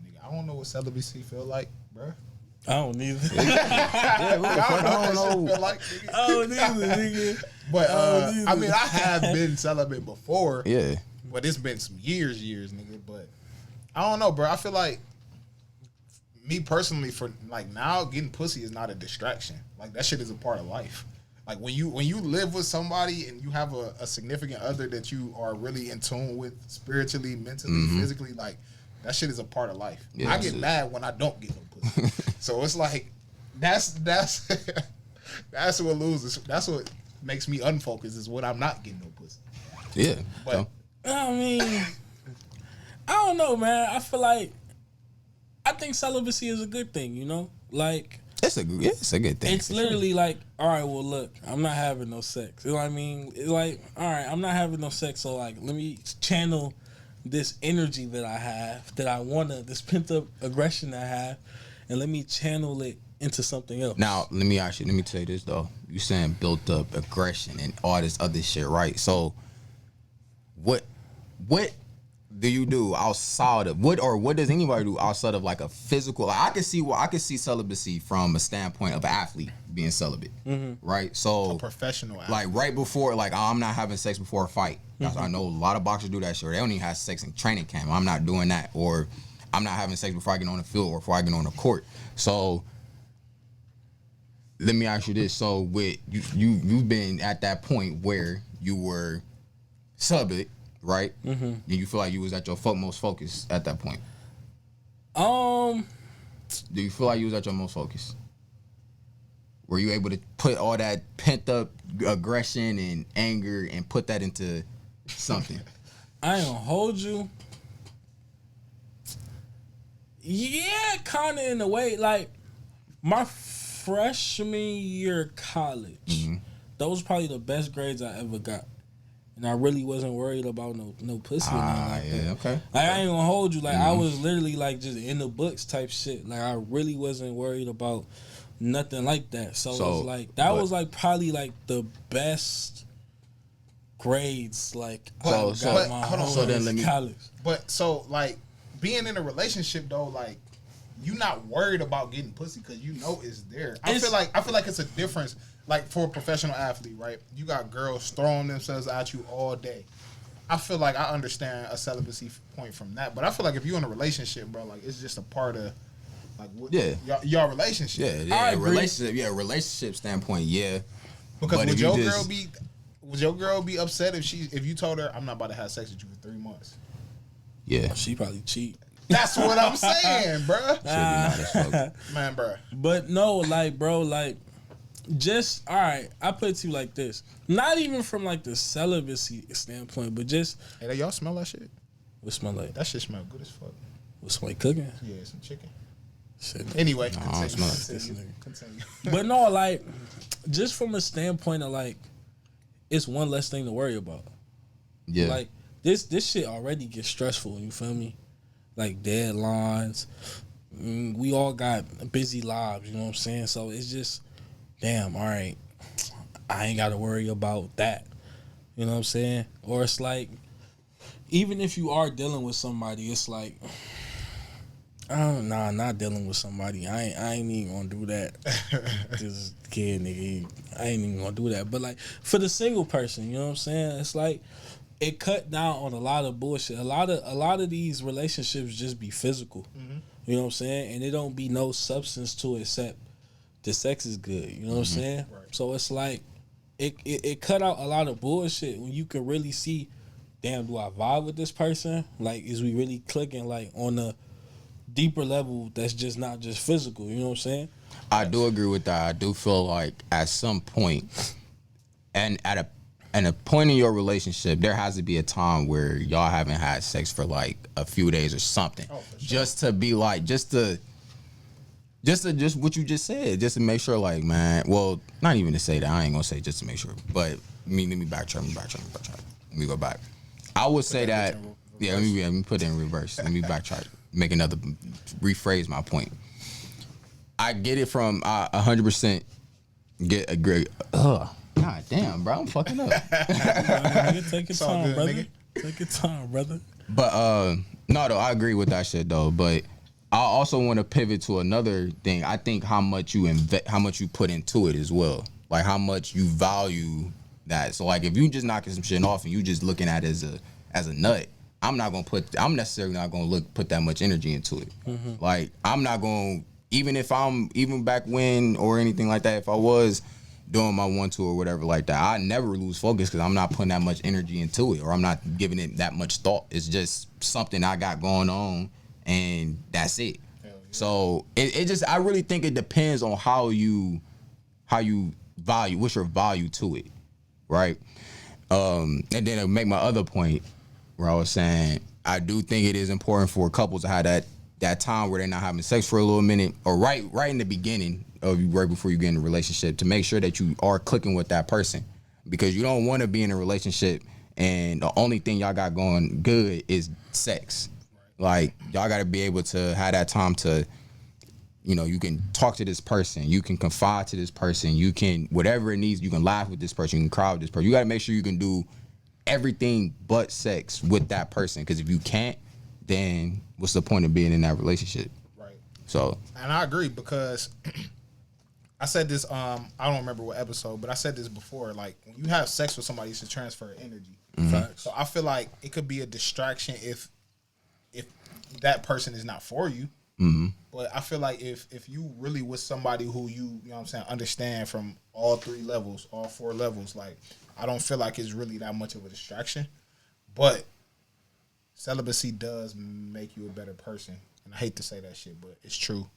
nigga, I don't know what celibacy feel like, bro. I don't either. I don't know what feel like. Nigga. I don't either, nigga. But I mean, I have been celibate before. Yeah. But it's been some years, nigga. But I don't know, bro. I feel like me personally, for like now, getting pussy is not a distraction. Like, that shit is a part of life. Like, when you live with somebody and you have a significant other that you are really in tune with spiritually, mentally, physically, like, that shit is a part of life. Yeah, I get mad when I don't get no pussy. So it's like that's what loses. That's what makes me unfocused, is when I'm not getting no pussy. Yeah. But I mean, I don't know, man. I think celibacy is a good thing, you know? Like, it's a good thing. It's literally like, all right, well, look, I'm not having no sex. You know what I mean? It's like, all right, I'm not having no sex, so like, let me channel this energy that I have, that I wanna, this pent up aggression that I have, and let me channel it into something else. Now, let me tell you this though. You saying built up aggression and all this other shit, right? So, what do you do outside of what does anybody do outside of like a physical? Like, I can see celibacy from a standpoint of an athlete being celibate, right? So a professional athlete. Like right before, like, I'm not having sex before a fight. I know a lot of boxers do that shit. They don't even have sex in training camp. I'm not doing that, or I'm not having sex before I get on the field or before I get on the court. So let me ask you this: so with you've been at that point where you were celibate, right? And you feel like you was at your most focused at that point. Do you feel like you was at your most focused? Were you able to put all that pent up aggression and anger and put that into something? I ain't gonna hold you. Yeah, kind of in a way. Like, my freshman year of college, those were probably the best grades I ever got. And I really wasn't worried about no pussy or nothing like that. Okay. Like, I ain't gonna hold you. Like, I was literally, like, just in the books type shit. Like, I really wasn't worried about nothing like that. So it's like, that was, like, probably, like, the best grades, like, I got my whole college. But, so, like, being in a relationship, though, like, you not worried about getting pussy because you know it's there. I feel like it's a difference. Like, for a professional athlete, right? You got girls throwing themselves at you all day. I feel like I understand a celibacy point from that, but I feel like if you're in a relationship, bro, like, it's just a part of, like, y'all relationship. Relationship standpoint, yeah. Because would your girl be upset if you told her, I'm not about to have sex with you for 3 months? Yeah. She probably cheat. That's what I'm saying, bro. Man, bro. But no, like, bro, like, just, all right, I put it to you like this. Not even from, like, the celibacy standpoint, but just... Hey, y'all smell that shit? What smell like? That shit smell good as fuck. What smell like cooking? Yeah, some chicken. Shit. Anyway, continue. But no, like, just from a standpoint of, like, it's one less thing to worry about. Yeah. Like, this shit already gets stressful, you feel me? Like, deadlines. We all got busy lives, you know what I'm saying? So it's just... damn, all right, I ain't got to worry about that. You know what I'm saying? Or it's like, even if you are dealing with somebody, it's like, not dealing with somebody. I ain't even gonna do that. This kid, nigga, I ain't even gonna do that. But like, for the single person, you know what I'm saying? It's like, it cut down on a lot of bullshit. A lot of these relationships just be physical. You know what I'm saying? And it don't be no substance to it except the sex is good, you know what I'm saying? Right. So it's like, it cut out a lot of bullshit when you can really see, damn, do I vibe with this person? Like, is we really clicking, like, on a deeper level that's just not just physical, you know what I'm saying? I do agree with that. I do feel like at some point, and at a point in your relationship, there has to be a time where y'all haven't had sex for like a few days or something. Oh, for sure. Just to be like, just what you just said, just to make sure, like, man, well, not even to say that, I ain't gonna say just to make sure, but let me backtrack. Let me go back. I would say that, let me put it in reverse. Let me backtrack, rephrase my point. I get it from 100% get a great, God damn, bro, I'm fucking up. Take your time, brother. Take your time, brother. But, no, though, I agree with that shit, though, but I also want to pivot to another thing. I think how much you put into it as well. Like, how much you value that. So, like, if you just knocking some shit off and you just looking at it as a nut, I'm necessarily not gonna put that much energy into it. Like, I'm not gonna, even back when or anything like that, if I was doing my 1-2 or whatever like that, I never lose focus because I'm not putting that much energy into it, or I'm not giving it that much thought. It's just something I got going on, and that's it. Yeah. So it just, I really think it depends on how you value, what's your value to it, right? And then to make my other point, where I was saying, I do think it is important for couples to have that time where they're not having sex for a little minute, or right in the beginning of right before you get in a relationship, to make sure that you are clicking with that person, because you don't want to be in a relationship and the only thing y'all got going good is sex. Like, y'all got to be able to have that time to, you know, you can talk to this person, you can confide to this person, you can, whatever it needs, you can laugh with this person, you can cry with this person. You got to make sure you can do everything but sex with that person, because if you can't, then what's the point of being in that relationship? Right. So. And I agree, because I said this, I don't remember what episode, but I said this before, like, when you have sex with somebody, it's to transfer energy. So I feel like it could be a distraction if that person is not for you. But I feel like if you really with somebody who you know what I'm saying, understand from all 3 levels, all 4 levels, like, I don't feel like it's really that much of a distraction. But celibacy does make you a better person. And I hate to say that shit, but it's true.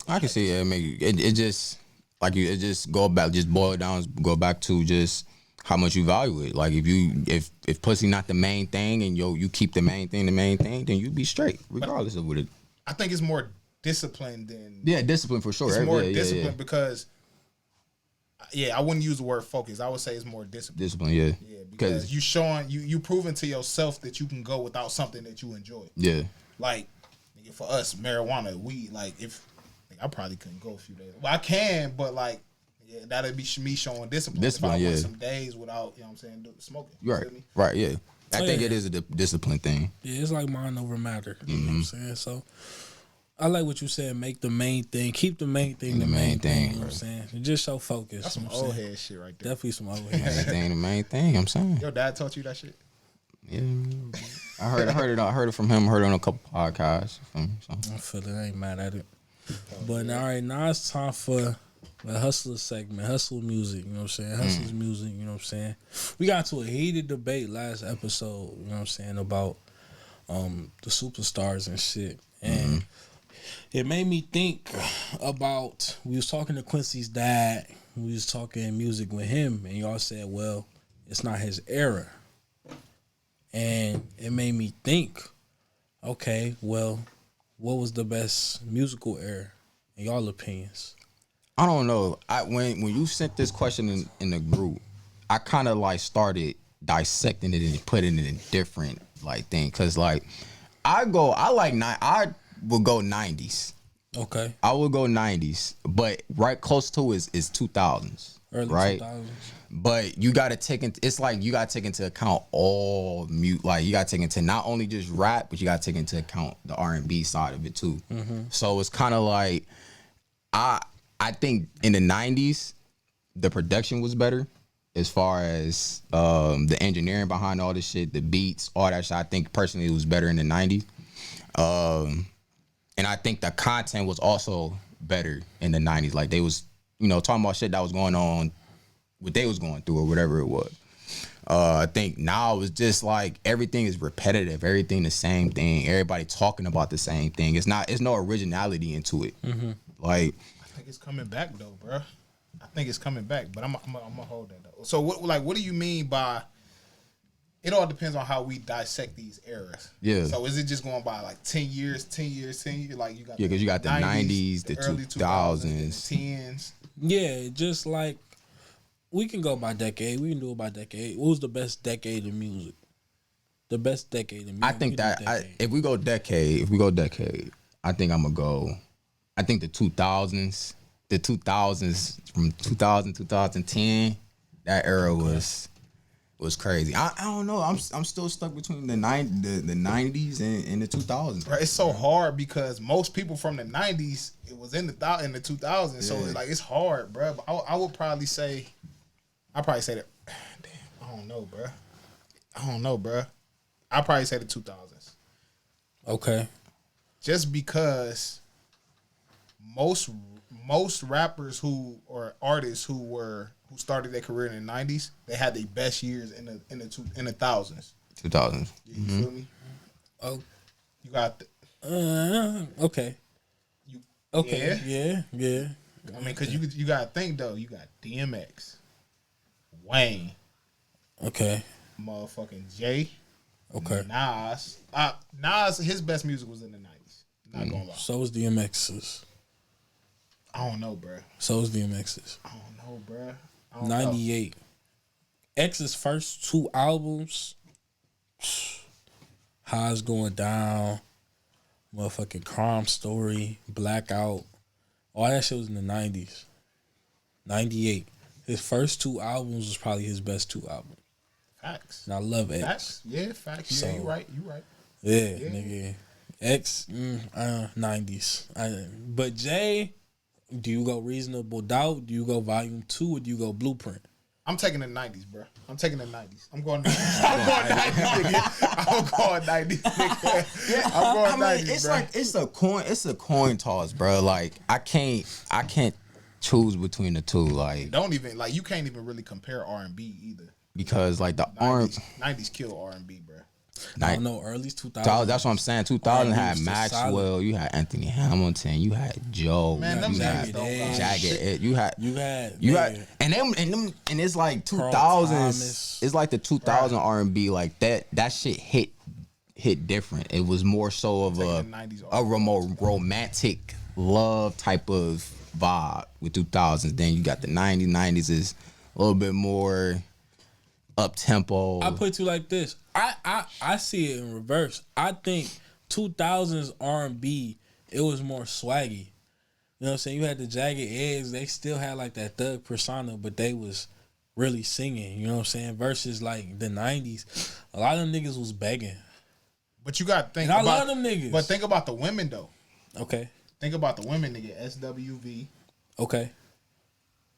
I can see it. It just like it just boil down, go back to just how much you value it. Like if pussy not the main thing and you keep the main thing, then you be straight regardless of what it. I think it's more discipline than discipline for sure. It's more discipline because I wouldn't use the word focus. I would say it's more discipline. Yeah, because you showing you proving to yourself that you can go without something that you enjoy. Yeah, like for us, marijuana, we I probably couldn't go a few days. Well, I can, but that'd be me showing discipline. If I went some days without, what I'm saying, smoking. Right, yeah. I think it is a discipline thing. Yeah, it's like mind over matter. You know what I'm saying? So I like what you said. Make the main thing. Keep the main thing the main thing. You know what I'm saying? Just show focus. That's some old head shit right there. Definitely some old head. The main thing. I'm saying. Your dad taught you that shit? Yeah, I heard it from him. Heard it on a couple podcasts from him. So. I feel it. I ain't mad at it. But all right, now it's time for the Hustler segment. Hustle music, you know what I'm saying? Hustler's music, you know what I'm saying? We got to a heated debate last episode, you know what I'm saying, about the superstars and shit. And it made me think about, we was talking to Quincy's dad, we was talking music with him, and y'all said, well, it's not his era. And it made me think, okay, well, what was the best musical era in y'all opinions? I don't know. When you sent this question in the group, I kind of started dissecting it and putting it in different thing. Cause I would go 90s. Okay. I would go 90s, but right close to is 2000s. Early right? 2000s. But you gotta take into account all mute. You gotta take into not only just rap, but you gotta take into account the R&B side of it too. So it's kind of I think in the 90s the production was better as far as the engineering behind all this shit, the beats, all that shit. I think personally it was better in the 90s, and I think the content was also better in the 90s. They was talking about shit that was going on, what they was going through or whatever it was. I think now it's just everything is repetitive, everything the same thing, everybody talking about the same thing. It's no originality into it. I think it's coming back though, bro. I think it's coming back, but I'm gonna hold that though. So what do you mean by? It all depends on how we dissect these eras. Yeah. So is it just going by 10 years? You got because you got the 90s, the early 2000s, the 10s. Yeah, just we can go by decade. We can do it by decade. What was the best decade in music? The best decade in music. I think that if we go decade, I think I'm gonna go. I think the 2000s from 2000 2010, that era was crazy. I don't know. I'm still stuck between the 90s and the 2000s. Right, it's so hard because most people from the 90s, it was in the 2000s. So it's hard, bro. But I would probably say, that. Damn, I don't know, bro. I'll probably say the 2000s. Okay. Just because most rappers or artists who started their career in the 90s, they had their best years in the thousands. 2000s. You feel me? Oh, you got okay. Yeah. I mean, because you got to think though. You got DMX, Wayne, okay, motherfucking Jay, okay, Nas. Nas, his best music was in the 90s. Not gonna lie. So was DMX's. I don't know, bro. So was DMX's. I don't know, bro. 98. X's first 2 albums, Highs Going Down, motherfucking Crime Story, Blackout, all that shit was in the 90s. 98. His first 2 albums was probably his best 2 albums. Facts. And I love X. Facts. Yeah, facts. Yeah, So, you right. Yeah, nigga. X, 90s. But Jay, do you go Reasonable Doubt? Do you go Volume 2? Or do you go Blueprint? I'm taking the 90s, bro. I'm taking the 90s. I'm going 90s. I'm going 90s, nigga. I'm going 90s, bro. It's a coin toss, bro. I can't choose between the two. Don't even you can't even really compare R&B either. Because the 90s kill R&B, bro. I don't know, early 2000s. That's what I'm saying. 2000 R&B had was just Maxwell. solid. You had Anthony Hamilton. You had Joe. Man, them you had niggas don't got Jagged shit. Edge. You had nigga, and it's like 2000s. Thomas. It's like the 2000 R&B like that. That shit hit different. It was more so of Taking the 90s a more romantic love type of vibe with 2000s. Then you got the 90s. 90s is a little bit more up tempo. I put you like this. I see it in reverse. I think 2000s R&B, it was more swaggy. You know what I'm saying? You had the Jagged Edge. They still had like that thug persona, but they was really singing. You know what I'm saying? Versus like the 90s, a lot of them niggas was begging. But you got to think And I about love them niggas. But think about the women though. Okay. Think about the women, nigga. SWV, Okay.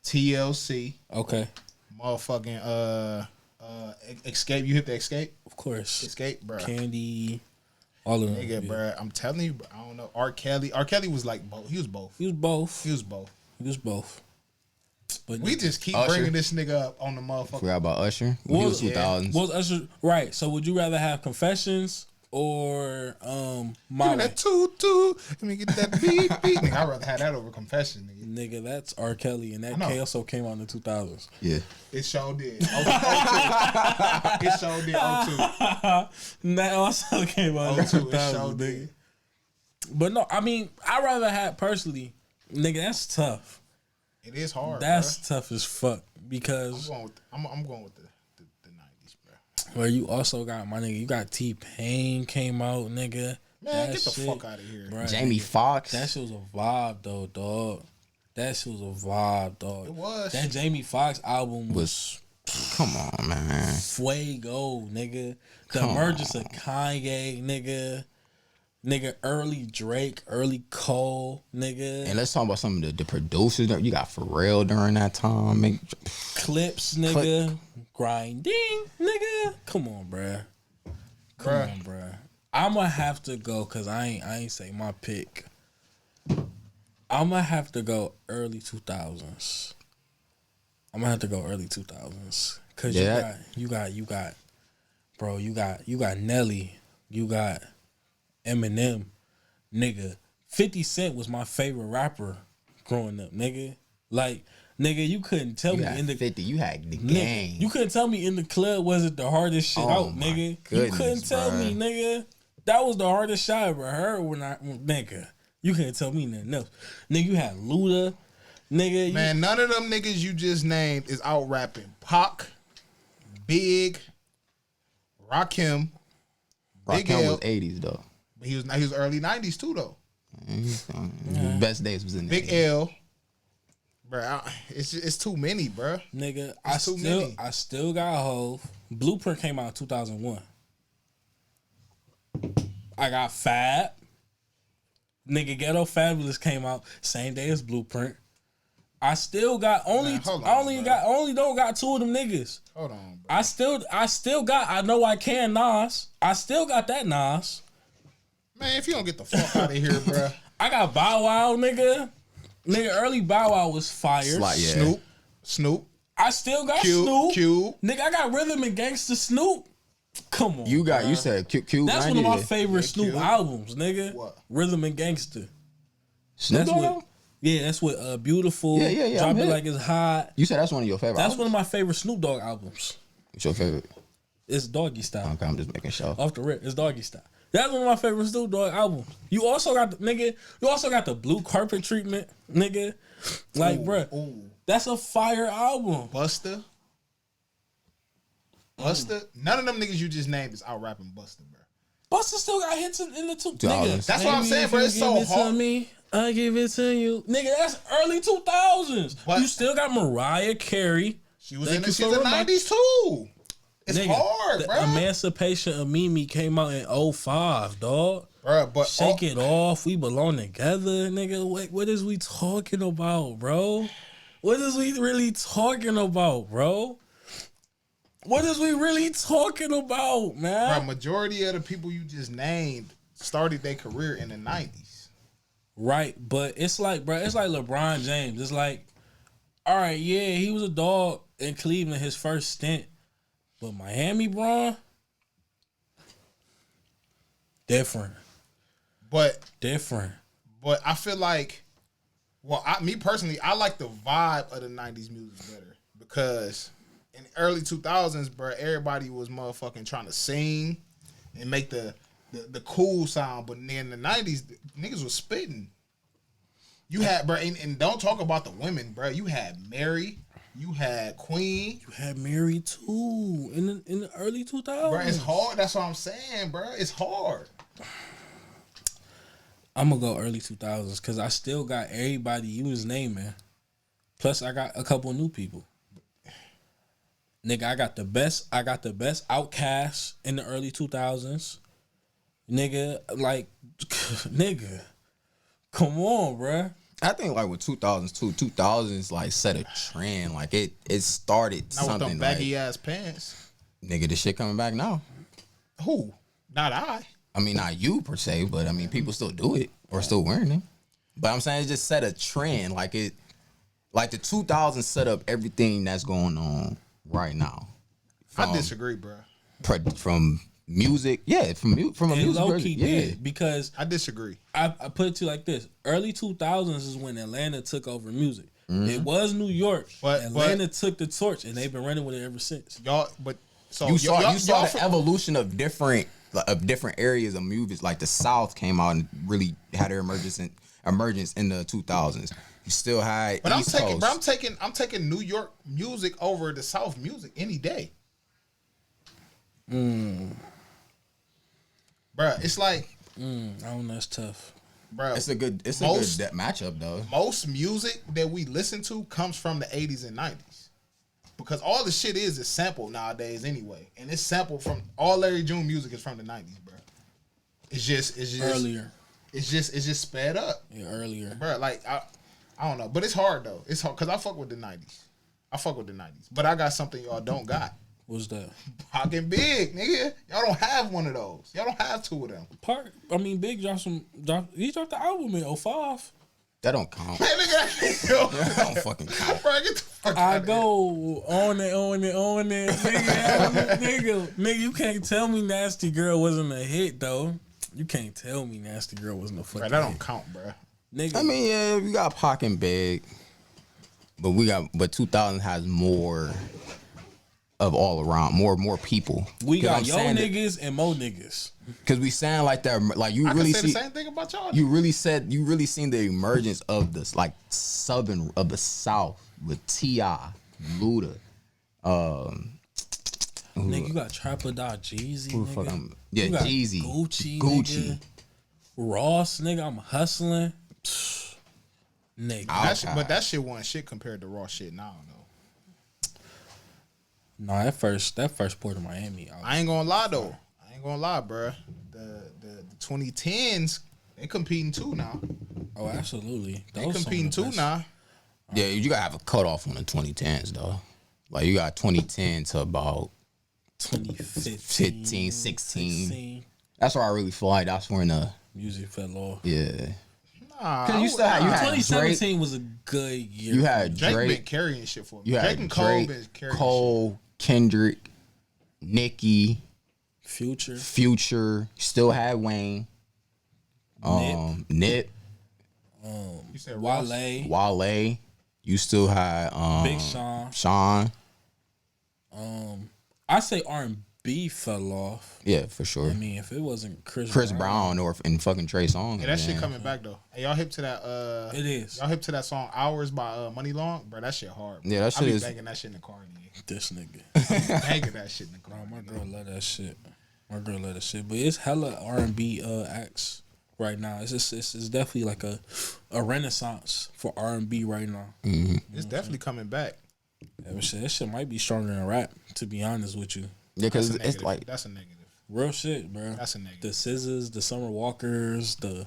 TLC, Okay. motherfucking Escape. You hit the Escape? Of course. Escape, bro. Candy. All of them. Nigga, bro. I'm telling you, bro, I don't know. R. Kelly was like both. He was both. He was both. He was both. He was both. But We just keep Usher. bringing this nigga up on the motherfucker. Forgot about Usher. He was 2000s. What was Usher? Right. So would you rather have Confessions or My Give me Way? that toot. Let me get that beat. Nigga, I'd rather have that over Confession, nigga. Nigga, that's R. Kelly, and that I know. also came out in the 2000s. Yeah. It sure did. It sure did. That also came out in the 02. 2000s, It sure nigga. did. But no, I mean, I'd rather have, personally, nigga, that's tough. It is hard, That's tough as fuck, because I'm going with the 90s, bro. where you also got, my nigga, you got T-Pain came out, nigga. Man, That get the shit, fuck out of here. bruh, Jamie nigga, Foxx. That shit was a vibe, though, dog. That shit was a vibe, dog. It was. That Jamie Foxx album was Come on, man. fuego, nigga. The Come emergence of Kanye, nigga. Nigga, early Drake, early Cole, nigga. And let's talk about some of the producers. You got Pharrell during that time. Clips, nigga. Grinding, nigga. Come on, bruh. Come on, bruh. I'ma have to go, cause I ain't say my pick. I'ma have to go early 2000s. I'm gonna have to go early 2000s. Cause you got bro, you got Nelly, you got Eminem, nigga. 50 Cent was my favorite rapper growing up, nigga. Like, nigga, you couldn't tell me in the 50, you had the nigga, game. you couldn't tell me in the club wasn't the hardest shit out, my nigga. goodness, You couldn't tell me, bruh. nigga. That was the hardest shot I ever heard nigga. You couldn't tell me nothing else. Nigga, you had Luda, nigga. Man, none of them niggas you just named is out rapping. Pac, Big, Rakim, Big Rakim L. was 80s, though. He was early 90s too, though. The best days was in the Big 80s. L. Bro, it's too many, bro. Nigga, too many. I still got Hove. Blueprint came out in 2001. I got Fab. Nigga, Ghetto Fabulous came out same day as Blueprint. I still got only hold on, I only bro. got only don't got two of them niggas. Hold on, bro. I still got I Know I Can Nas. I still got that Nas. Man, if you don't get the fuck out of here, bro. I got Bow Wow, nigga. Nigga, early Bow Wow was fire. Like, yeah. Snoop. I still got Cube. Snoop. Cube. Nigga, I got Rhythm and Gangsta Snoop. Come on. You said Q. That's one of my favorite Snoop Cube. albums, nigga. What? Rhythm and Gangsta. Snoop That's Dogg? what. Yeah, that's what. Beautiful. Yeah, Drop I'm It hip. Like It's Hot. You said that's one of your favorite That's albums? one of my favorite Snoop Dogg albums. What's your favorite? It's Doggy Style. Okay, I'm just making sure. Off the rip, it's Doggy Style. That's one of my favorite Snoop Dogg albums. You also got the nigga. You also got the Blue Carpet Treatment, nigga. Like, bruh, Ooh. that's a fire album. Busta. None of them niggas you just named is out rapping Busta, bro. Busta still got hits in the two. Dollars. Nigga, That's what I'm maybe saying, if bro. you It's so give it to hard. me, I give it to you, nigga. That's early 2000s. But- you still got Mariah Carey. She was Thank in you the, she's for in the reminding- 90s too. It's Nigga, hard, the bro. Emancipation of Mimi came out in 05, dog. Bro, but Shake It Off, We Belong Together, nigga. What is we talking about, bro? What is we really talking about, bro? What is we really talking about, bro, man? majority of the people you just named started their career in the 90s. Right, but it's like, bro, it's like LeBron James. It's like, all right, yeah, he was a dog in Cleveland his first stint, but Miami, bro, Different. But I feel like, me personally, I like the vibe of the 90s music better because in the early 2000s, bro, everybody was motherfucking trying to sing and make the cool sound, but then in the 90s, niggas was spitting. You had, bro, and don't talk about the women, bro. You had Mary, you had Queen, you had Mary too in the early 2000s. Bro, it's hard. That's what I'm saying, bro. It's hard. I'm gonna go early 2000s because I still got everybody you was naming. Plus, I got a couple new people. Nigga, I got the best Outkast in the early 2000s. Nigga, like, nigga, come on, bruh. I think like with 2000s like set a trend. Like it started now something. With them baggy ass pants. Nigga, this shit coming back now. Who? Not I. I mean, not you per se, but I mean, people still do it or still wearing them. But I'm saying it just set a trend. Like the 2000s set up everything that's going on right now. I disagree, bro. From music, yeah, from a music low key yeah. did because I disagree. I put it to you like this: early 2000s is when Atlanta took over music. Mm-hmm. It was New York, but Atlanta took the torch, and they've been running with it ever since. You saw the evolution of different areas of movies. Like the South came out and really had their emergence in the 2000s. You still had, but East Coast. But I'm taking New York music over the South music any day. Bruh, it's like I don't know, that's tough. Bruh, it's a good matchup though. Most music that we listen to comes from the 80s and 90s. Because all the shit is sampled nowadays anyway. And it's sampled from all Larry June music is from the 90s, bro. It's just earlier. It's just sped up. Yeah, earlier. Bro, like I don't know. But it's hard though. It's hard because I fuck with the 90s. But I got something y'all don't got. What's that? Fucking Big, nigga. Y'all don't have one of those. Y'all don't have two of them. Big he dropped the album in 05. That don't count. Man, nigga, that don't fucking count. Bro, get the fuck I go on it. Nigga, you can't tell me Nasty Girl wasn't a hit, though. You can't tell me Nasty Girl wasn't a fucking hit. That don't count, bro. Nigga. I mean, yeah, we got Pac and Big. But 2000 has more of all around, more people. We got yo niggas and mo niggas. Because we sound like that, like you really say the same thing about y'all. You really seen the emergence of this like southern of the South with T.I., Luda. Nigga, you got Trapper Dot Jeezy. Nigga. Jeezy, Gucci. Nigga. Ross, nigga, I'm hustling. Nigga, but that shit wasn't shit compared to Ross shit now, though. No, that first Port of Miami. I ain't gonna lie though. Bro. The 2010s, they competing too now. Oh, absolutely. They competing too now. Yeah, you gotta have a cutoff on the 2010s though. Like you got 2010 to about 2015, 16. That's where I really feel like that's when the music fell off. Yeah. Nah, you had 2017 Drake, was a good year. You had Drake been carrying shit for me. You had Drake and Cole been carrying Cole, Kendrick, Nicki, Future. Still had Wayne. Nip. You said Wale. You still had Big Sean. I say R&B fell off. Yeah, for sure. I mean, if it wasn't Chris Brown or in fucking Trey Songz. Yeah, that shit coming back though. Hey, y'all hip to that? It is. Y'all hip to that song "Hours" by Money Long, bro? That shit hard. Bro. Yeah, that shit I be is. banging that shit in the car. This nigga banging that shit in the car. My girl love that shit. But it's hella R&B acts right now. It's definitely like a renaissance for R&B right now. Mm-hmm. It's definitely coming back. Yeah, that shit might be stronger than rap, to be honest with you. Yeah, because it's like that's a negative. Real shit, bro. That's a negative. The Scissors, the Summer Walkers, the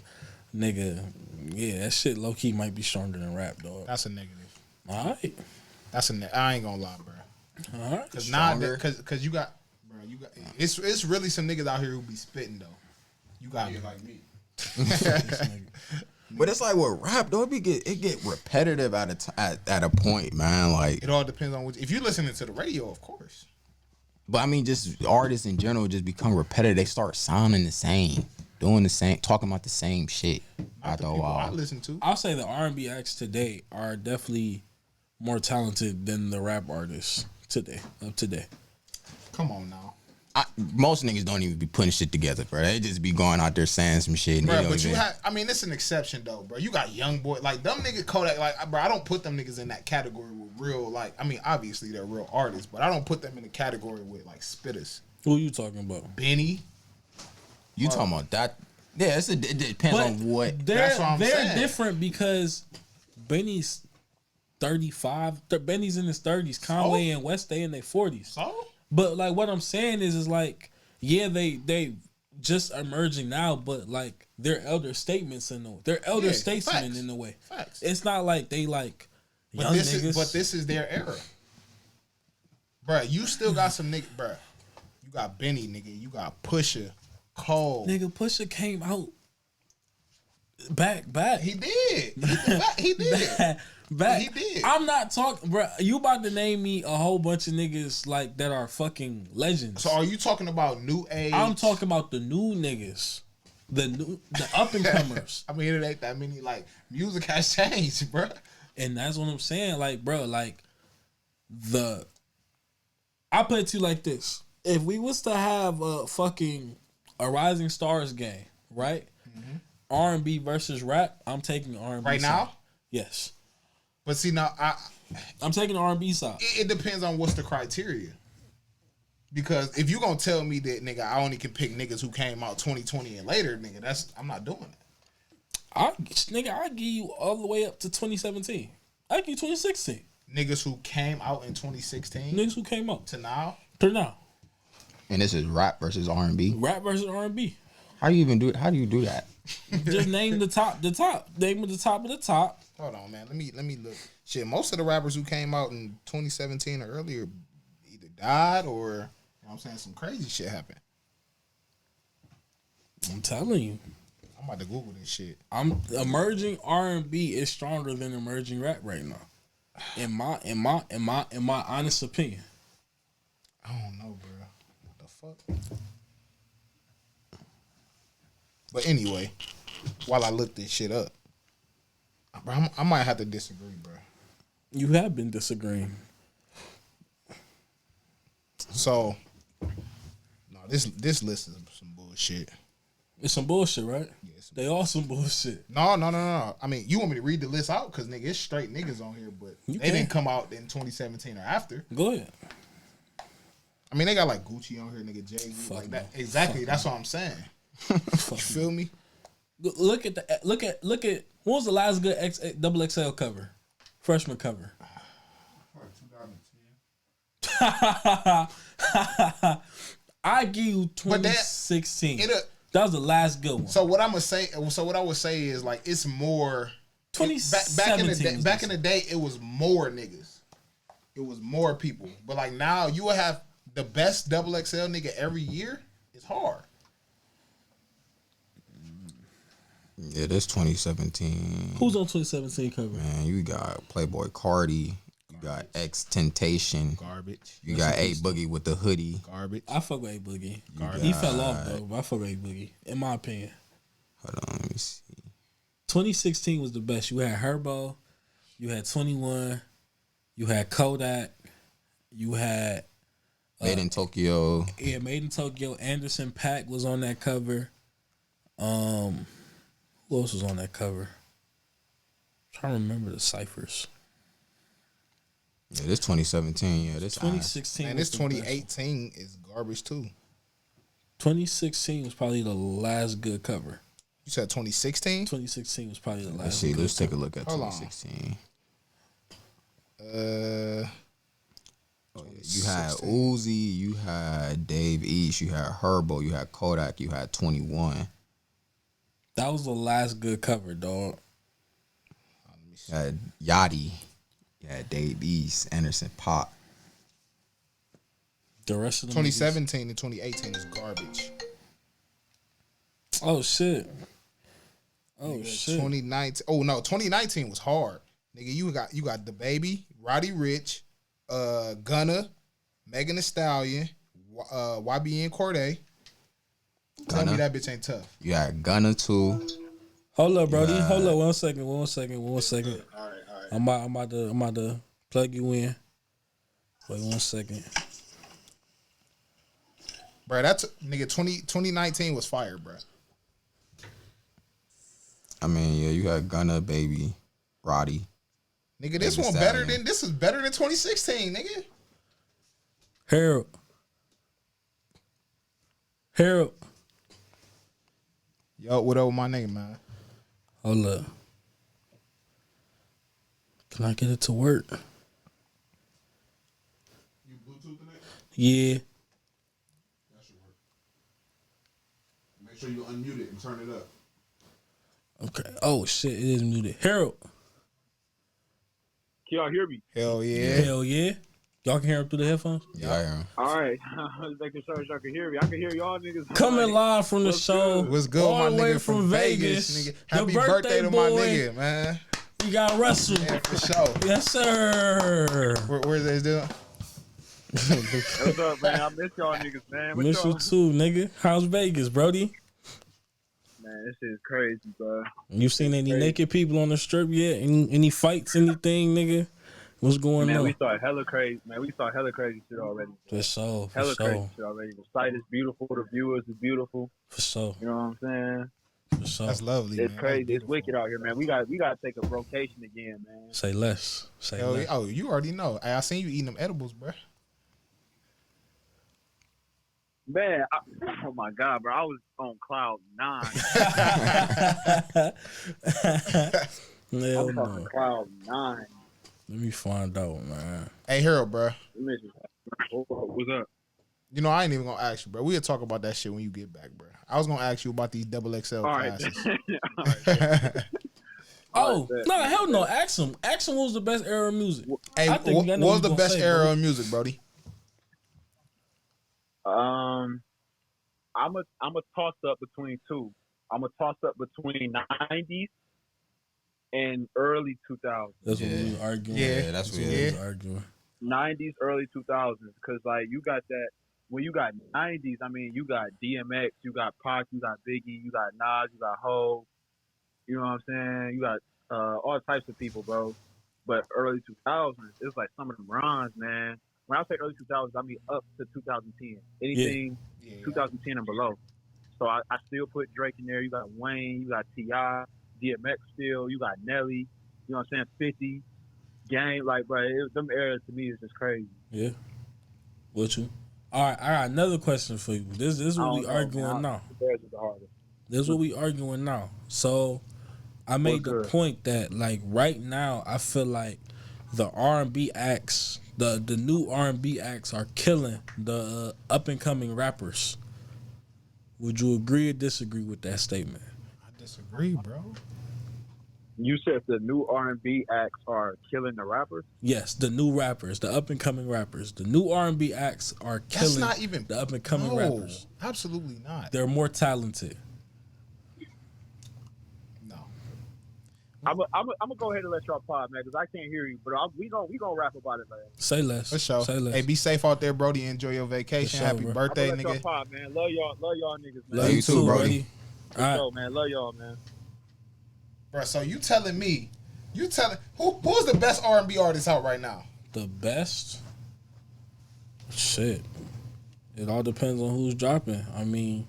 nigga. Yeah, that shit low key might be stronger than rap, dog. That's a negative. All right. I ain't gonna lie, bro. All right. Cause you got, bro. It's really some niggas out here who be spitting though. You got to like me. But it's like with rap, though, it get repetitive at a point, man. Like it all depends on if you're listening to the radio, of course. But I mean, just artists in general just become repetitive. They start sounding the same. doing the same, talking about the same shit after a while. I listen to. I'll say the R&B acts today are definitely more talented than the rap artists today. Come on now. Most niggas don't even be putting shit together, bro. They just be going out there saying some shit. And Bro, but even... it's an exception though, bro. You got young boy, like them niggas Kodak, like, bro. I don't put them niggas in that category with real, like, I mean, obviously they're real artists, but I don't put them in the category with like spitters. Who you talking about? Benny. You talking about that? Yeah, it depends on what. They're different because Benny's 35. Benny's in his 30s. Conway and West, they in their 40s. So? But like what I'm saying is like, yeah, they just emerging now, but like they're elder statements in the way. They're elder statesmen in the way. Facts. It's not like they like young niggas. But this is their era. Bruh, you still got some niggas, bruh. You got Benny, nigga. You got Pusha, Cole. Nigga, Pusha came out back. He did. He did. Back. He did. I'm not talking, bro. You about to name me a whole bunch of niggas like that are fucking legends. So are you talking about new age? I'm talking about the new niggas, the up and comers. I mean, it ain't that many. Like, music has changed, bro. And that's what I'm saying. Like, bro, like I put it to you like this: if we was to have a Rising Stars game, right? Mm-hmm. R&B versus rap, I'm taking R&B. Right side. now, yes. But see, now I'm taking the R&B side. It depends on what's the criteria. Because if you gonna tell me that, nigga, I only can pick niggas who came out 2020 and later, nigga, I'm not doing that. I give you all the way up to 2017. I give you 2016. Niggas who came out in 2016. Niggas who came out to now. And this is rap versus R&B. Rap versus R&B. How do you even do it? How do you do that? Just name the top. Name the top of the top. Hold on, man. Let me look. Shit, most of the rappers who came out in 2017 or earlier either died or, you know what I'm saying, some crazy shit happened. I'm telling you. I'm about to Google this shit. Emerging R&B is stronger than emerging rap right now. In my honest opinion. I don't know, bro. What the fuck? But anyway, while I look this shit up, bro, I might have to disagree, bro. You have been disagreeing. So, no, this list is some bullshit. It's some bullshit, right? Yeah, they all some bullshit. No. I mean, you want me to read the list out? Because, nigga, it's straight niggas on here, but they didn't come out in 2017 or after. Go ahead. I mean, they got, like, Gucci on here, nigga, Jay-Z, like that. Exactly, that's what I'm saying. You feel me? Look at what was the last good double XL cover? Freshman cover. 2010. I give you 2016. That was the last good one. So what I'm gonna say? So what I would say is like it's more. 2017. Back in the day, it was more niggas. It was more people. But like now, you will have the best double XL nigga every year. It's hard. Yeah, this 2017. Who's on 2017 cover? Man, you got Playboy Cardi. You got X-Temptation. Garbage. You got A Boogie with the hoodie. Garbage. I fuck with A Boogie. He fell off though, but I fuck with A Boogie. In my opinion. Hold on, let me see. 2016 was the best. You had Herbo. You had 21. You had Kodak. You had Made in Tokyo. Yeah, Made in Tokyo. Anderson .Paak was on that cover. Who else was on that cover? I'm trying to remember the ciphers. Yeah, this 2017. Yeah, this 2016. And this 2018 is garbage too. 2016 was probably the last good cover. You said 2016? 2016 was probably the last. Let's see. Let's take a look at Hold 2016. On. You had Uzi, you had Dave East, you had Herbo, you had Kodak, you had 21. That was the last good cover, dog. You had Yachty, you had Dave East, Anderson .Paak. The rest of them 2017 and 2018 is garbage. Oh shit. Nigga, shit. 2019. Oh no, 2019 was hard. Nigga, you got the Baby, Roddy Ricch, Gunna, Megan Thee Stallion, YBN Cordae. Tell me that bitch ain't tough. You got Gunna 2. Hold up, Brody. Hold up. 1 second. 1 second. 1 second. All right. I'm about to plug you in. Wait 1 second. Bro, that's nigga 2019 was fire, bro. I mean, yeah, you got Gunna, Baby, Roddy. Nigga, this is better than 2016, nigga. Harold. Yo, what up, my name, man? Hold up. Can I get it to work? You Bluetoothing it? Yeah. That should work. Make sure you unmute it and turn it up. Okay. Oh shit, it is muted. Harold. Can y'all hear me? Hell yeah. Hell yeah. Y'all can hear him through the headphones? Yeah, I am. All right. I was making sure y'all can hear me. I can hear y'all niggas. Coming live from the show. What's good, all my the way nigga from Vegas, nigga. Happy The birthday to boy. my nigga, man. You got Russell. Yeah, for sure. Yes, sir. Where's this dude? What's up, man? I miss y'all niggas, man. What's Miss you y'all? too, nigga. How's Vegas, Brody? Man, this shit is crazy, bro. You seen any crazy. naked people on the strip yet? Any fights, anything, nigga? What's going Man, on? we saw hella crazy. Man, we saw hella crazy shit already. For sure, for Hella crazy sure, shit already. The site is beautiful. The viewers is beautiful. for sure, You know what I'm saying? for sure. That's lovely, It's man. crazy. That's It's wicked out here, man. We got to take a rotation again, man. Say less. Say Hell less. yeah. Oh, you already know. I seen you eating them edibles, bro. Man, oh my God, bro. I was on cloud 9. Hell I'm talking no. cloud 9. Let me find out, man. Hey, Harold, bro. What's up? You know, I ain't even gonna ask you, bro. We'll talk about that shit when you get back, bro. I was gonna ask you about these XXL All right. classes. All right. Oh, bet. no, hell no. Ask him. Ask him what was the best era of music. Hey, I think what I know was what the you best gonna say, era bro. of music, Brody? I'm a toss up between two. I'm a toss up between 90s and early 2000s. That's what we Yeah. was arguing. Yeah, that's what what we it was is. arguing. 90s, early 2000s, because like you got that. When you got 90s, I mean, you got DMX, you got Pac, you got Biggie, you got Nas, you got Ho. You know what I'm saying? You got all types of people, bro. But early 2000s, it's like some of them runs, man. When I say early 2000s, I mean up to 2010. Anything 2010 and below. So I still put Drake in there. You got Wayne, you got T.I., DMX still, you got Nelly, you know what I'm saying, 50, Game. Like, bro, them eras to me is just crazy. Yeah. What you? All right, I got another question for you. This is what we arguing now. The eras is the hardest. This is what we arguing now. So I made the point that like right now I feel like the R&B acts, the new R&B acts are killing the up and coming rappers. Would you agree or disagree with that statement? I disagree, bro. You said the new R&B acts are killing the rappers? Yes, the new rappers, the up and coming rappers, the new R&B acts are killing That's not even the up and coming rappers. Absolutely not. They're more talented. No. I'm gonna go ahead and let y'all pod, man, because I can't hear you. But we gonna rap about it, man. Say less. For sure. Say less. Hey, be safe out there, Brody. Enjoy your vacation. For sure, Happy bro. birthday, I'm gonna let nigga. y'all pod, man. Love y'all niggas, man. Love you too, Brody. For sure, man. Love y'all, man. Bro, so you telling me, who's the best R&B artist out right now? The best? Shit. It all depends on who's dropping. I mean,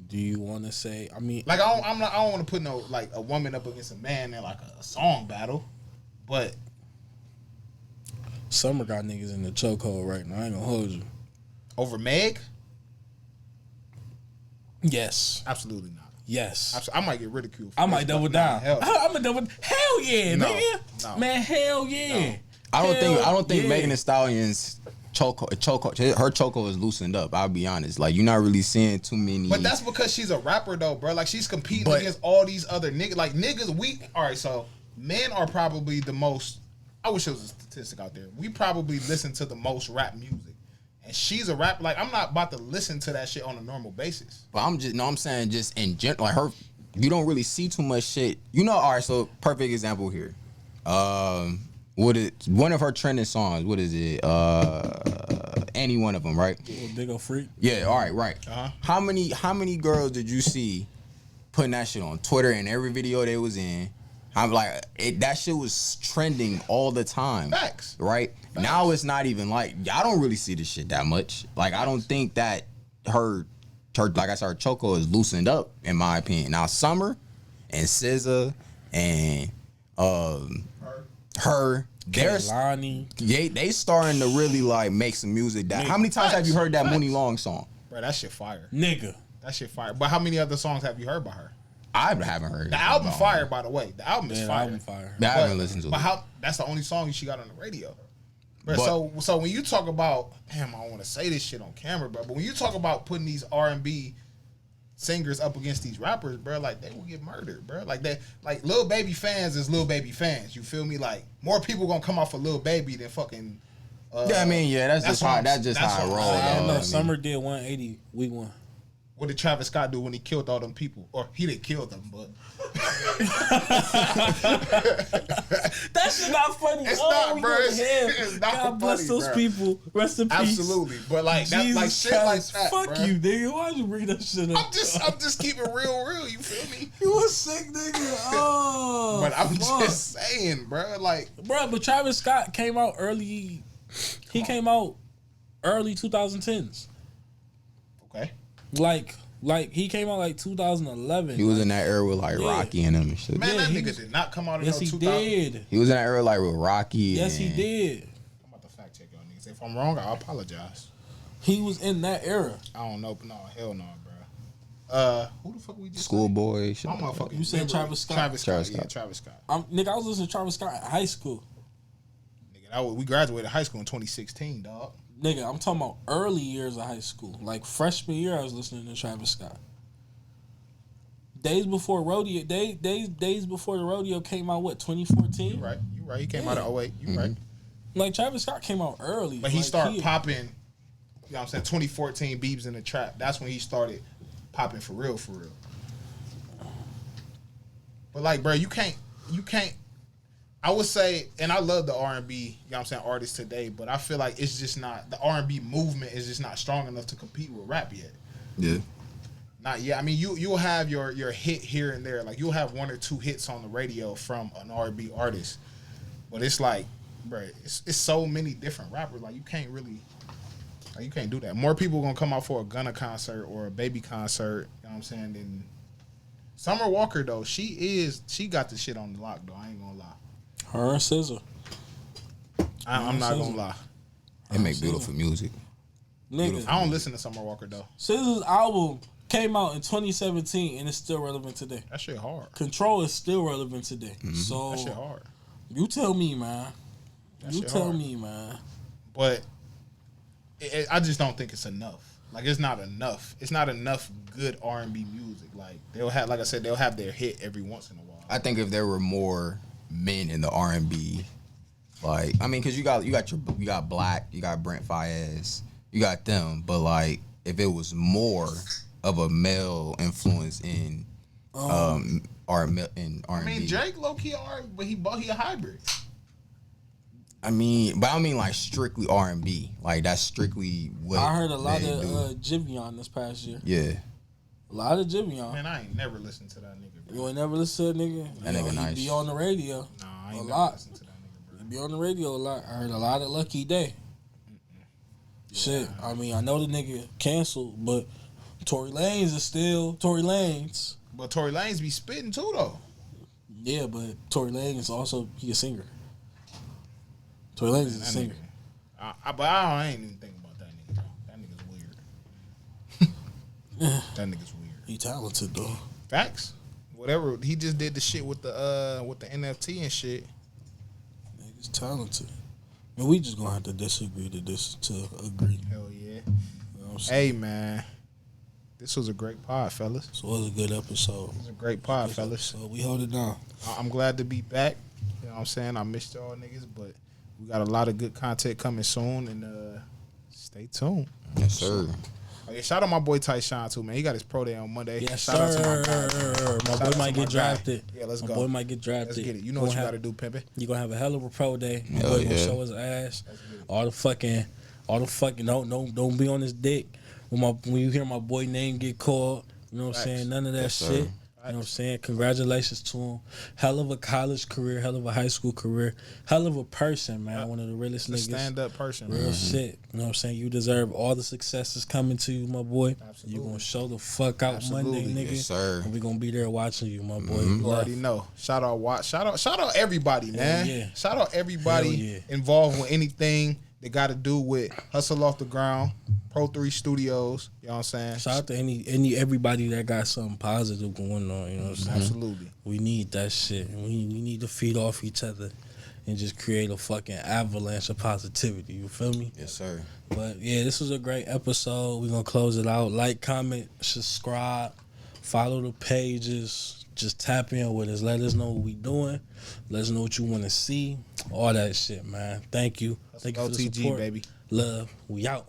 do you want to say? I mean, Like I don't want to put no like a woman up against a man in like a song battle, but Summer got niggas in the chokehold right now. I ain't gonna hold you. over Meg, Yes. absolutely not. Yes. I might get ridiculed. For I this, might double but down. Hell, I'm gonna double. Hell yeah, No, nigga. no. Man, hell yeah. I don't think yeah. Megan Thee Stallion's her chokehold is loosened up. I'll be honest. Like you're not really seeing too many. But that's because she's a rapper though, bro. Like she's competing against all these other niggas. Like niggas, all right. So men are probably the most. I wish there was a statistic out there. We probably listen to the most rap music, and she's a rapper. Like I'm not about to listen to that shit on a normal basis. But I'm saying just in general, like her, you don't really see too much shit. You know, all right. So perfect example here. One of her trending songs? What is it? any one of them, right? Big ol' freak. Yeah, all right. How many girls did you see putting that shit on Twitter and every video they was in? I'm like, that shit was trending all the time. Facts. Right? Facts. Now it's not even like, I don't really see this shit that much. Like, I don't think that her like I said, her choco is loosened up, in my opinion. Now, Summer and SZA and her. Lonnie. They starting to really like make some music. How many times have you heard that Mooney Long song? Bro, that shit fire. Nigga. That shit fire. But how many other songs have you heard by her? I haven't heard. The album fire, by the way. The album is fire. I haven't listened to it. But that's the only song she got on the radio. Bro, so when you talk about, damn, I don't want to say this shit on camera, bro, but when you talk about putting these R&B singers up against these rappers, bro, like, they will get murdered, bro. Like, that, like, Lil Baby fans is Lil Baby fans. You feel me? Like, more people gonna come off for Lil Baby than fucking. Yeah, I mean, yeah, that's just how I roll. I don't know. Summer did 180 week 1. What did Travis Scott do when he killed all them people? Or he didn't kill them, but that shit not funny. It's not, bro. It's not God bless funny, those bro. people. Rest in peace. Absolutely, but like that, like shit like that. Fuck bro. you, nigga. Why'd you bring that shit up? I'm just keeping real. You feel me? You a sick nigga. Oh, but I'm just saying, bro. Like, bro, but Travis Scott came out early. He came out early 2010s. Okay. Like he came out like 2011. He was in that era with like Rocky and them and shit. Man, that nigga did not come out in no 2000. Yes, he did. He was in that era like with Rocky. Yes, he did. I'm about to fact check y'all niggas. If I'm wrong, I apologize. He was in that era. I don't know, but no, hell no, bro. Who the fuck we just Schoolboy? I'm motherfucking. You said Travis Scott. Travis Scott. Yeah, Travis Scott. Nigga, I was listening to Travis Scott in high school. Nigga, we graduated high school in 2016, dog. Nigga, I'm talking about early years of high school. Like freshman year, I was listening to Travis Scott. Days before rodeo, days before the rodeo came out, what, 2014? You right. He came out of 08. You right. Like Travis Scott came out early. But he started popping, you know what I'm saying, 2014 Beebs in the Trap. That's when he started popping for real. But like, bro, you can't I would say, and I love the R&B, you know what I'm saying, artists today, but I feel like it's just not, the R&B movement is just not strong enough to compete with rap yet. Yeah. Not yet. I mean, you'll have your hit here and there. Like, you'll have one or two hits on the radio from an R&B artist. But it's like, bro, it's so many different rappers. Like, you can't really, like, you can't do that. More people gonna come out for a Gunna concert or a Baby concert, you know what I'm saying, than Summer Walker, though. She got the shit on the lock, though. I ain't gonna lie. Her and SZA. I'm not gonna lie. They make beautiful music. Nigga, I don't listen to Summer Walker, though. SZA's album came out in 2017 and it's still relevant today. That shit hard. Control is still relevant today. Mm-hmm. So that shit hard. You tell me, man. But I just don't think it's enough. Like, it's not enough. It's not enough good R&B music. Like, they'll have, like I said, they'll have their hit every once in a while. I think if there were more men in the R&B, like, I mean, because you got Black, you got Brent Faiyaz, you got them, but like, if it was more of a male influence in R&B. I mean, Drake low key R&B, but he a hybrid. I mean like strictly R&B, like that's strictly what I heard a lot of Jivion this past year. Yeah, a lot of Jivion. Man, I ain't never listened to that nigga, bro. You ain't never listen to that nigga? That nigga nice. He be on the radio. No, I ain't a never lot. listened to that nigga, bro. He be on the radio a lot. I heard a lot of Lucky Day. Shit, I mean, I know the nigga canceled, but Tory Lanez is still Tory Lanez. But Tory Lanez be spitting too, though. Yeah, but Tory Lanez is also, he a singer. Tory Lanez is a singer. But I ain't even thinking about that nigga, though. That nigga's weird. That nigga's weird. He talented, though. Facts. Whatever. He just did the shit with the NFT and shit. Nigga's talented. And we just gonna have to disagree to agree. Hell yeah. You know what I'm saying? Hey, man. This was a great pod, fellas. So it was a good episode. It was a great pod, fellas. So we hold it down. I'm glad to be back. You know what I'm saying? I missed y'all niggas, but we got a lot of good content coming soon, and stay tuned. Yes, sir. Oh, yeah, shout out my boy Tyshawn too, man. He got his pro day on Monday. Yes, shout out to my guy. My boy might get drafted. Yeah, let's go. My boy might get drafted. Let's get it. You know what you got to do, pimpin'. You gonna have a hell of a pro day. My boy gonna show his ass. All the fucking All the fucking don't be on his dick when you hear my boy name get called. You know what I'm saying? None of that shit. You know what I'm saying? Congratulations to him. Hell of a college career, hell of a high school career, hell of a person, man. One of the realest niggas. Stand-up person. Real shit. You know what I'm saying? You deserve all the successes coming to you, my boy. Absolutely. You gonna show the fuck out Monday, nigga. Yes, sir. And we gonna be there watching you, my boy. You already know. Shout out everybody, man. Yeah. Shout out everybody involved with anything that got to do with Hustle Off the Ground, Pro 3 Studios. You know what I'm saying? Shout out to everybody that got something positive going on. You know what I'm saying? Absolutely. We need that shit. We need to feed off each other and just create a fucking avalanche of positivity. You feel me? Yes, sir. But yeah, this was a great episode. We're gonna close it out. Like, comment, subscribe, follow the pages. Just tap in with us. Let us know what we doing. Let us know what you want to see. All that shit, man. Thank you. Thank you for the OTG, support. baby. Love. We out.